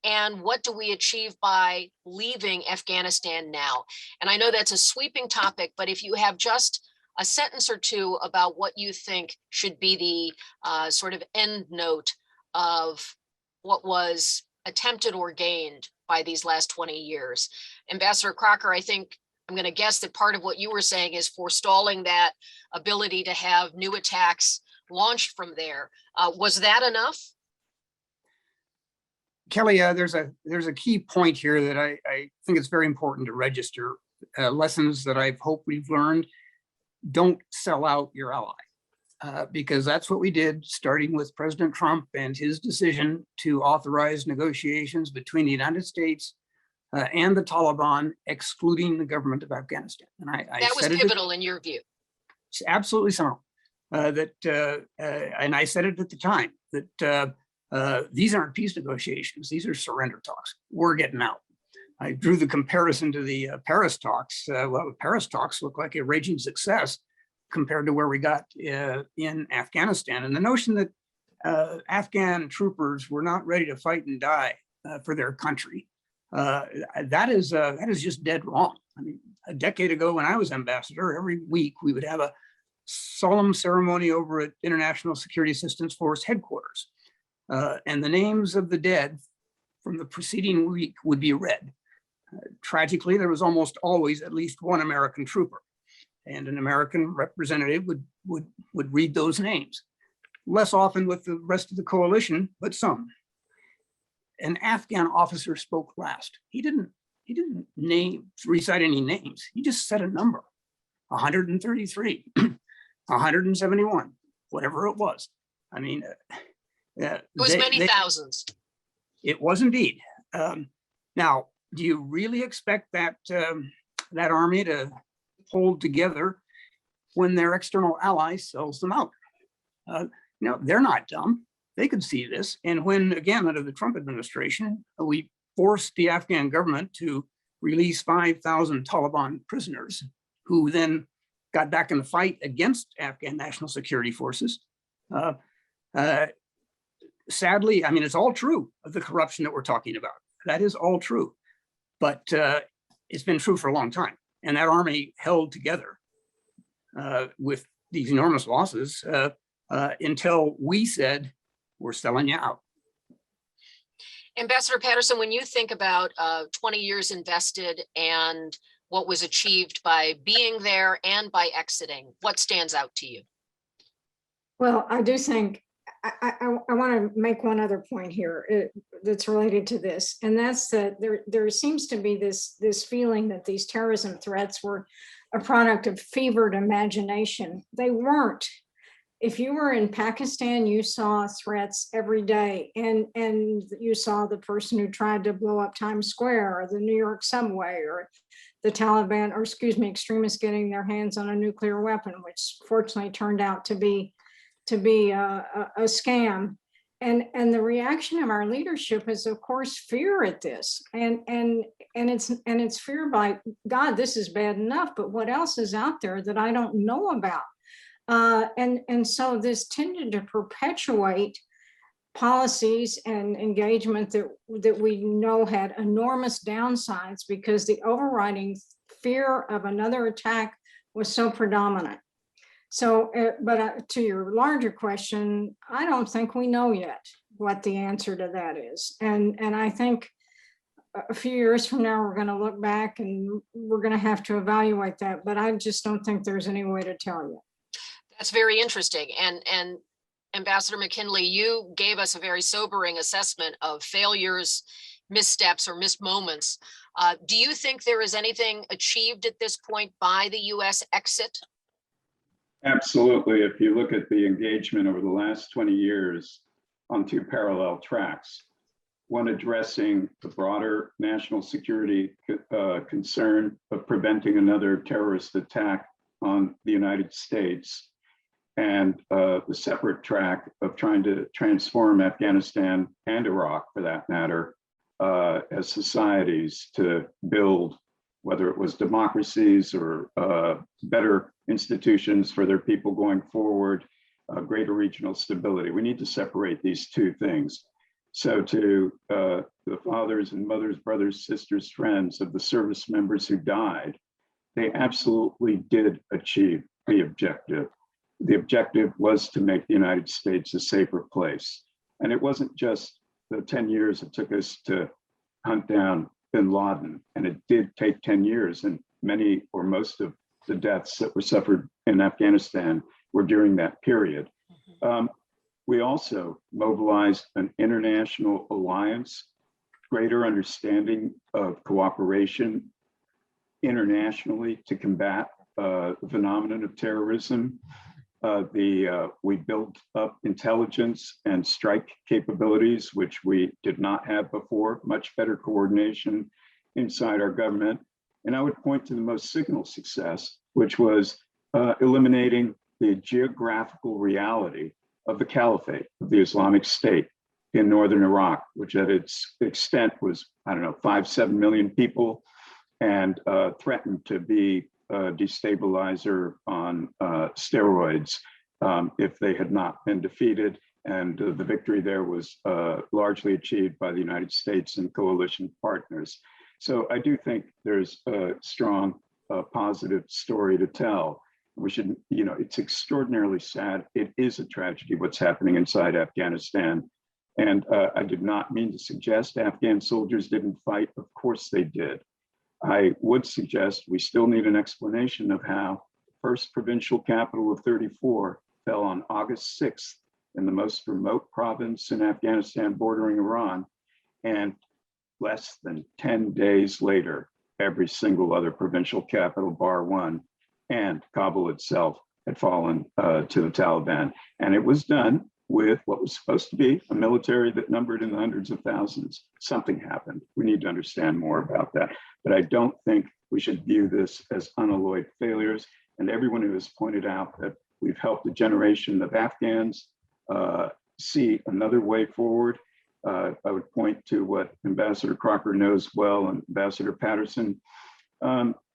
And what do we achieve by leaving Afghanistan now? And I know that's a sweeping topic, but if you have just a sentence or two about what you think should be the sort of end note of what was attempted or gained by these last 20 years. Ambassador Crocker, I think I'm going to guess that part of what you were saying is forestalling that ability to have new attacks launched from there. Was that enough? Kelly, there's a key point here that I think it's very important to register. Lessons that I hope we've learned: don't sell out your ally, because that's what we did, starting with President Trump and his decision to authorize negotiations between the United States and the Taliban, excluding the government of Afghanistan. And that was pivotal in your view. Absolutely so. And I said it at the time that these aren't peace negotiations; these are surrender talks. We're getting out. I drew the comparison to the Paris talks. Well, the Paris talks look like a raging success compared to where we got in Afghanistan. And the notion that Afghan troopers were not ready to fight and die for their country, that is just dead wrong. I mean, a decade ago when I was ambassador, every week we would have a solemn ceremony over at International Security Assistance Force headquarters. And the names of the dead from the preceding week would be read. Tragically, there was almost always at least one American trooper, and an American representative would read those names. Less often with the rest of the coalition, but some. An Afghan officer spoke last. He didn't recite any names. He just said a number: 133, 171. whatever it was. I mean, It was many thousands. It was indeed. Now, do you really expect that that army to hold together when their external ally sells them out? They're not dumb. They could see this. And when, again, under the Trump administration, we forced the Afghan government to release 5,000 Taliban prisoners who then got back in the fight against Afghan national security forces. Sadly, I mean, it's all true of the corruption that we're talking about. That is all true. But it's been true for a long time. And that army held together with these enormous losses until we said, we're selling you out. Ambassador Patterson, when you think about 20 years invested and what was achieved by being there and by exiting, what stands out to you? Well, I do think I want to make one other point here that's related to this, and that's that there seems to be this feeling that these terrorism threats were a product of fevered imagination. They weren't. If you were in Pakistan, you saw threats every day, and you saw the person who tried to blow up Times Square or the New York subway, or the Taliban, or excuse me, extremists getting their hands on a nuclear weapon, which fortunately turned out to be a scam. And the reaction of our leadership is, of course, fear at this, and it's fear by, God, this is bad enough, but what else is out there that I don't know about? And so this tended to perpetuate policies and engagement that we know had enormous downsides, because the overriding fear of another attack was so predominant. So, but to your larger question, I don't think we know yet what the answer to that is. And I think a few years from now, we're going to look back and we're going to have to evaluate that. But I just don't think there's any way to tell you. That's very interesting. And Ambassador McKinley, you gave us a very sobering assessment of failures, missteps, or missed moments. Do you think there is anything achieved at this point by the U.S. exit? Absolutely. If you look at the engagement over the last 20 years on two parallel tracks, one addressing the broader national security concern of preventing another terrorist attack on the United States, and the separate track of trying to transform Afghanistan and Iraq, for that matter, as societies to build, whether it was democracies or better institutions for their people going forward, greater regional stability. We need to separate these two things. So to the fathers and mothers, brothers, sisters, friends of the service members who died, they absolutely did achieve the objective. The objective was to make the United States a safer place. And it wasn't just the 10 years it took us to hunt down bin Laden, and it did take 10 years, and many or most of the deaths that were suffered in Afghanistan were during that period. We also mobilized an international alliance, greater understanding of cooperation internationally to combat the phenomenon of terrorism. We built up intelligence and strike capabilities, which we did not have before, much better coordination inside our government. And I would point to the most signal success, which was eliminating the geographical reality of the caliphate, of the Islamic State in northern Iraq, which at its extent was, 5-7 million people, and threatened to be a destabilizer on steroids if they had not been defeated. And the victory there was largely achieved by the United States and coalition partners. So I do think there's a strong positive story to tell. We should, it's extraordinarily sad. It is a tragedy what's happening inside Afghanistan. And I did not mean to suggest Afghan soldiers didn't fight. Of course they did. I would suggest we still need an explanation of how the first provincial capital of 34 fell on August 6th in the most remote province in Afghanistan bordering Iran. And less than 10 days later, every single other provincial capital, bar one, and Kabul itself, had fallen to the Taliban. And it was done with what was supposed to be a military that numbered in the hundreds of thousands. Something happened. We need to understand more about that. But I don't think we should view this as unalloyed failures. And everyone who has pointed out that we've helped a generation of Afghans see another way forward. I would point to what Ambassador Crocker knows well, and Ambassador Patterson.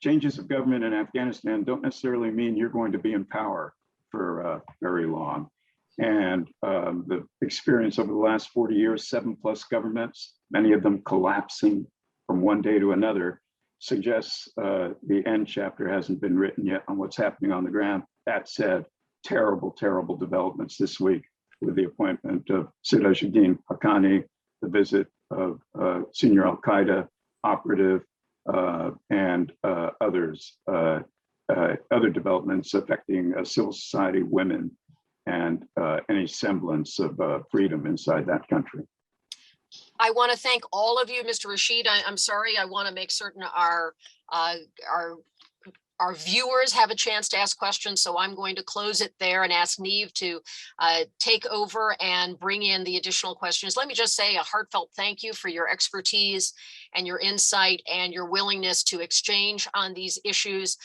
Changes of government in Afghanistan don't necessarily mean you're going to be in power for very long. And the experience over the last 40 years, 7+ governments, many of them collapsing from one day to another, suggests the end chapter hasn't been written yet on what's happening on the ground. That said, terrible, terrible developments this week with the appointment of Sirajuddin Haqqani, the visit of senior al-Qaeda operative, and others, other developments affecting civil society, women, and any semblance of freedom inside that country. I want to thank all of you, Mr. Rashid. I'm sorry, I want to make certain our viewers have a chance to ask questions, so I'm going to close it there and ask Neve to take over and bring in the additional questions. Let me just say a heartfelt thank you for your expertise and your insight and your willingness to exchange on these issues.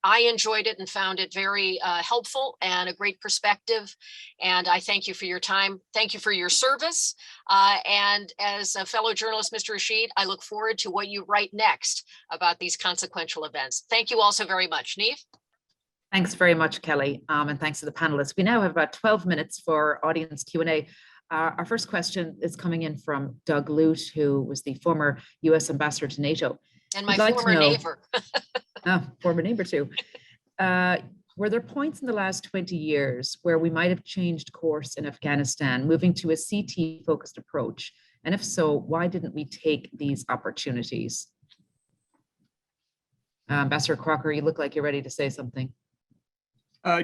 I enjoyed it and found it very helpful and a great perspective. And I thank you for your time. Thank you for your service. And as a fellow journalist, Mr. Rashid, I look forward to what you write next about these consequential events. Thank you all so very much. Neve? Thanks very much, Kelly. And thanks to the panelists. We now have about 12 minutes for audience Q&A. Our first question is coming in from Doug Lute, who was the former US ambassador to NATO. And my former neighbor. Former neighbor too. Were there points in the last 20 years where we might have changed course in Afghanistan, moving to a CT-focused approach? And if so, why didn't we take these opportunities? Ambassador Crocker, you look like you're ready to say something.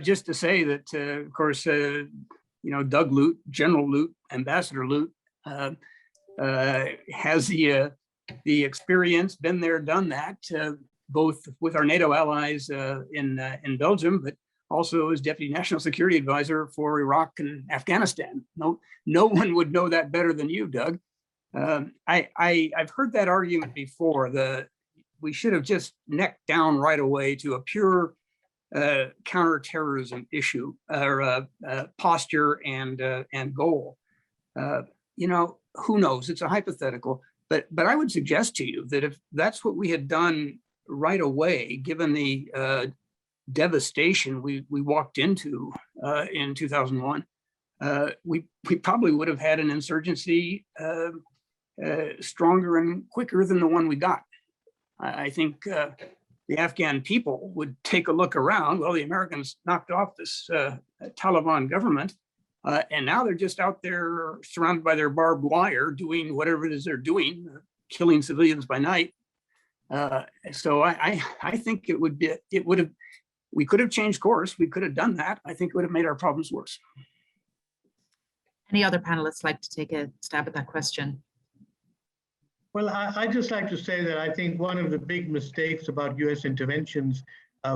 Just to say that, of course, Doug Lute, General Lute, Ambassador Lute, has the experience, been there, done that, both with our NATO allies in Belgium, but also as Deputy National Security Advisor for Iraq and Afghanistan. No one would know that better than you, Doug. I've heard that argument before. We should have just necked down right away to a pure counterterrorism issue or posture and goal. Who knows? It's a hypothetical, but I would suggest to you that if that's what we had done right away, given the devastation we walked into in 2001, we probably would have had an insurgency stronger and quicker than the one we got. I think the Afghan people would take a look around. Well, the Americans knocked off this Taliban government, and now they're just out there surrounded by their barbed wire, doing whatever it is they're doing, killing civilians by night. So I think we could have changed course. We could have done that. I think it would have made our problems worse. Any other panelists like to take a stab at that question? Well, I just like to say that I think one of the big mistakes about US interventions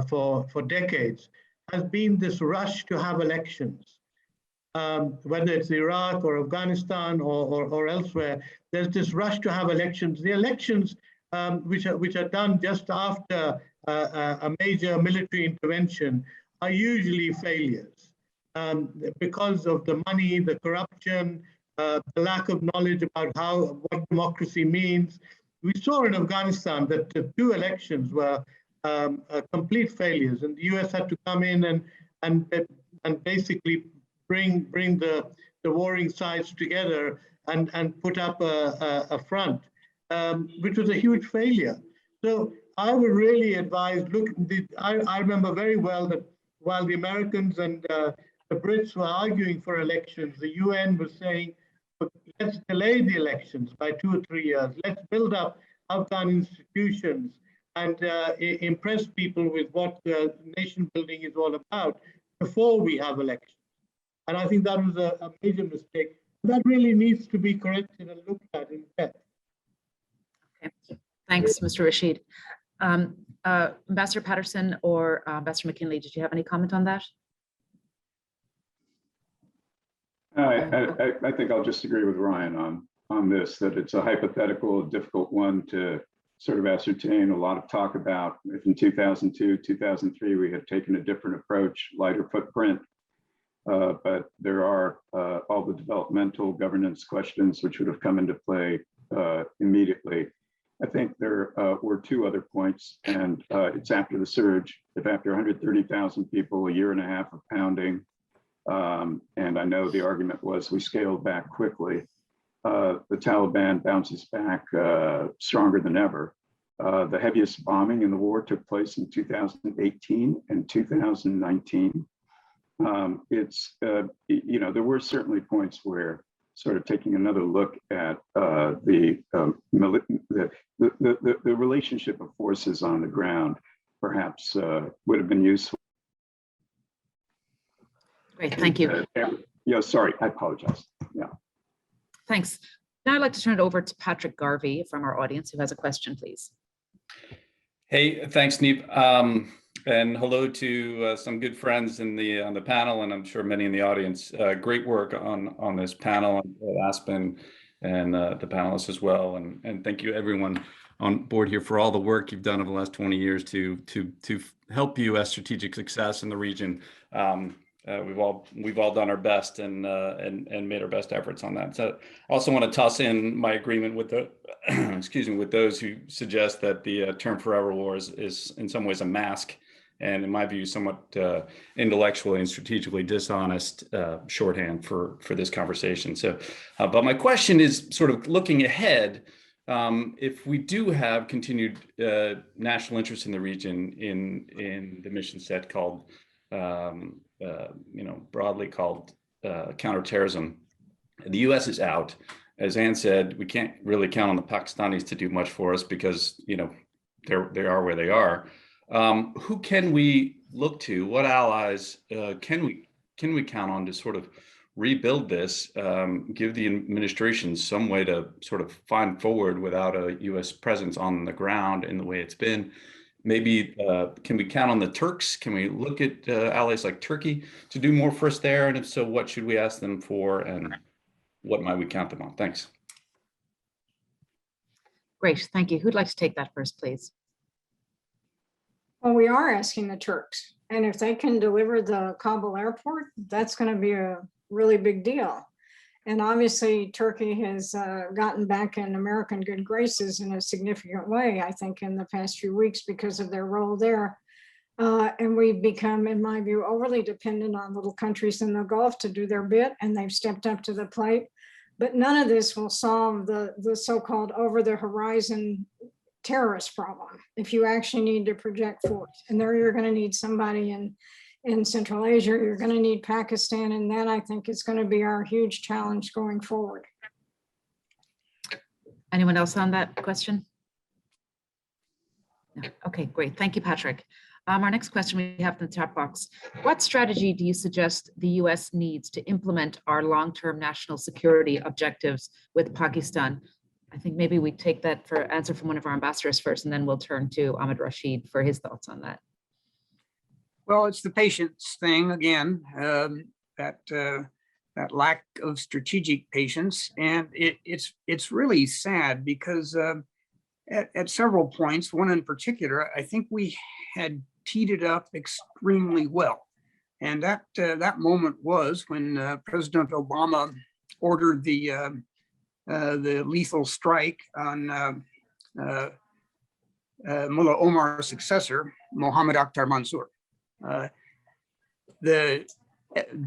for decades has been this rush to have elections. Whether it's Iraq or Afghanistan or elsewhere, there's this rush to have elections. The elections which are done just after a major military intervention are usually failures because of the money, the corruption, the lack of knowledge about what democracy means. We saw in Afghanistan that the 2 elections were complete failures, and the US had to come in and basically bring the warring sides together and put up a front, which was a huge failure. So I would really advise, I remember very well that while the Americans and the Brits were arguing for elections, the UN was saying, let's delay the elections by 2 or 3 years. Let's build up Afghan institutions and impress people with what nation building is all about before we have elections. And I think that was a major mistake. That really needs to be corrected and looked at in depth. Okay. Thanks, Mr. Rashid. Ambassador Patterson or Ambassador McKinley, did you have any comment on that? I think I'll just agree with Ryan on this, that it's a hypothetical, difficult one to sort of ascertain. A lot of talk about if in 2002, 2003, we had taken a different approach, lighter footprint, but there are all the developmental governance questions which would have come into play immediately. I think there were two other points, and it's after the surge. If after 130,000 people, a year and a half of pounding, and I know the argument was we scaled back quickly, the Taliban bounces back stronger than ever. The heaviest bombing in the war took place in 2018 and 2019. There were certainly points where sort of taking another look at the relationship of forces on the ground perhaps would have been useful. Great, thank you. Yeah, sorry, I apologize. Yeah. Thanks. Now I'd like to turn it over to Patrick Garvey from our audience who has a question, please. Hey, thanks, Neep. And hello to some good friends on the panel, and I'm sure many in the audience. Great work on this panel, Aspen, and the panelists as well. And thank you everyone on board here for all the work you've done over the last 20 years to help U.S. strategic success in the region. We've all done our best and made our best efforts on that. So I also want to toss in my agreement with the with those who suggest that the term "forever war" is in some ways a mask, and in my view, somewhat intellectually and strategically dishonest shorthand for this conversation. So, but my question is sort of looking ahead. If we do have continued national interest in the region in the mission set called broadly called counterterrorism, the U.S. is out. As Ann said, we can't really count on the Pakistanis to do much for us because they are where they are. Who can we look to? What allies can we count on to sort of rebuild this? Give the administration some way to sort of find forward without a U.S. presence on the ground in the way it's been. Maybe can we count on the Turks? Can we look at allies like Turkey to do more for us there? And if so, what should we ask them for, and what might we count them on? Thanks. Great, thank you. Who'd like to take that first, please? Well, we are asking the Turks, and if they can deliver the Kabul airport, that's going to be a really big deal. And obviously, Turkey has gotten back in American good graces in a significant way, I think, in the past few weeks because of their role there. And we've become, in my view, overly dependent on little countries in the Gulf to do their bit, and they've stepped up to the plate. But none of this will solve the so-called over-the-horizon terrorist problem if you actually need to project force. And there you're going to need somebody in Central Asia, you're going to need Pakistan, and that I think is going to be our huge challenge going forward. Anyone else on that question? No. Okay, great. Thank you, Patrick. Our next question we have in the chat box. What strategy do you suggest the US needs to implement our long-term national security objectives with Pakistan? I think maybe we take that for answer from one of our ambassadors first, and then we'll turn to Ahmed Rashid for his thoughts on that. Well, it's the patience thing again, that lack of strategic patience, and it's really sad because at several points, one in particular, I think we had teed it up extremely well, and that moment was when President Obama ordered the lethal strike on Mullah Omar's successor, Mohammed Akhtar Mansour. The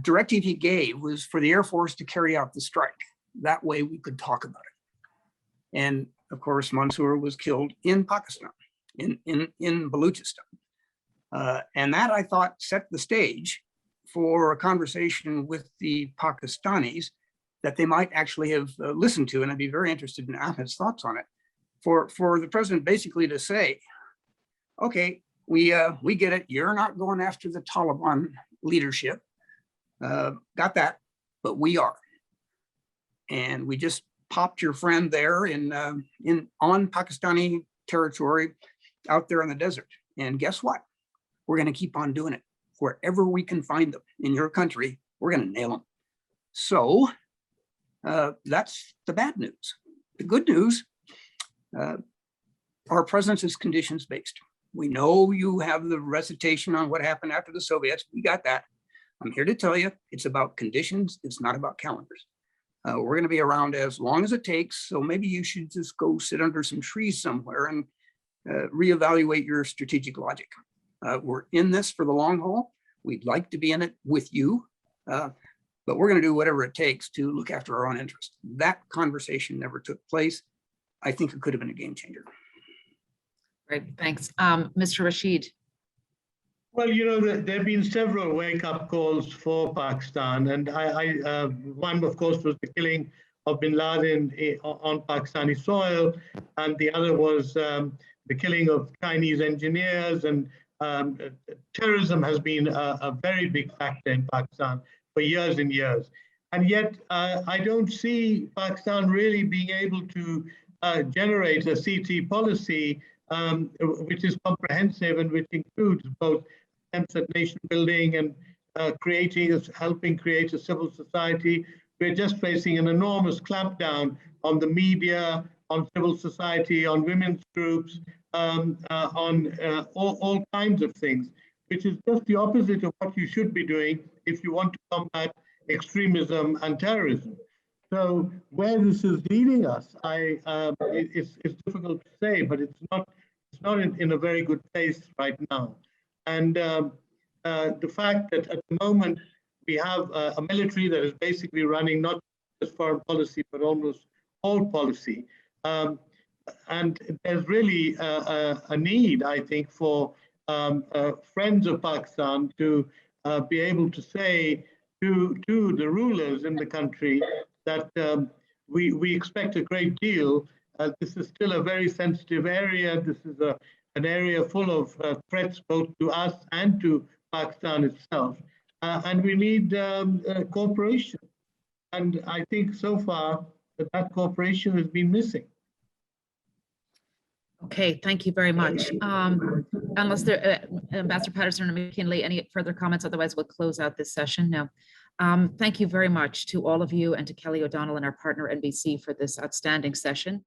directive he gave was for the Air Force to carry out the strike. That way we could talk about it. And of course, Mansour was killed in Pakistan, in Baluchistan. And that, I thought, set the stage for a conversation with the Pakistanis that they might actually have listened to. And I'd be very interested in Ahmed's thoughts on it. For the president basically to say, okay, we get it. You're not going after the Taliban leadership. Got that, but we are. And we just popped your friend there on Pakistani territory out there in the desert. And guess what? We're going to keep on doing it. Wherever we can find them in your country, we're going to nail them. So that's the bad news. The good news, our presence is conditions based. We know you have the recitation on what happened after the Soviets. We got that. I'm here to tell you, it's about conditions. It's not about calendars. We're going to be around as long as it takes. So maybe you should just go sit under some trees somewhere and reevaluate your strategic logic. We're in this for the long haul. We'd like to be in it with you, but we're going to do whatever it takes to look after our own interests. That conversation never took place. I think it could have been a game changer. Great, thanks. Mr. Rashid. Well, you know, there have been several wake-up calls for Pakistan, and one, of course, was the killing of bin Laden on Pakistani soil, and the other was the killing of Chinese engineers, and terrorism has been a very big factor in Pakistan for years and years. And yet, I don't see Pakistan really being able to generate a CT policy which is comprehensive and which includes both attempts at nation building and helping create a civil society. We're just facing an enormous clampdown on the media, on civil society, on women's groups, on all kinds of things, which is just the opposite of what you should be doing if you want to combat extremism and terrorism. So where this is leading us, it's difficult to say, but it's not in a very good place right now. And the fact that at the moment we have a military that is basically running not just foreign policy, but almost all policy. And there's really a need, I think, for friends of Pakistan to be able to say to the rulers in the country that we expect a great deal. This is still a very sensitive area. This is an area full of threats both to us and to Pakistan itself. And we need cooperation. And I think so far that cooperation has been missing. Okay, thank you very much. Unless there, Ambassador Patterson or McKinley, any further comments? Otherwise, we'll close out this session. No. Thank you very much to all of you and to Kelly O'Donnell and our partner NBC for this outstanding session.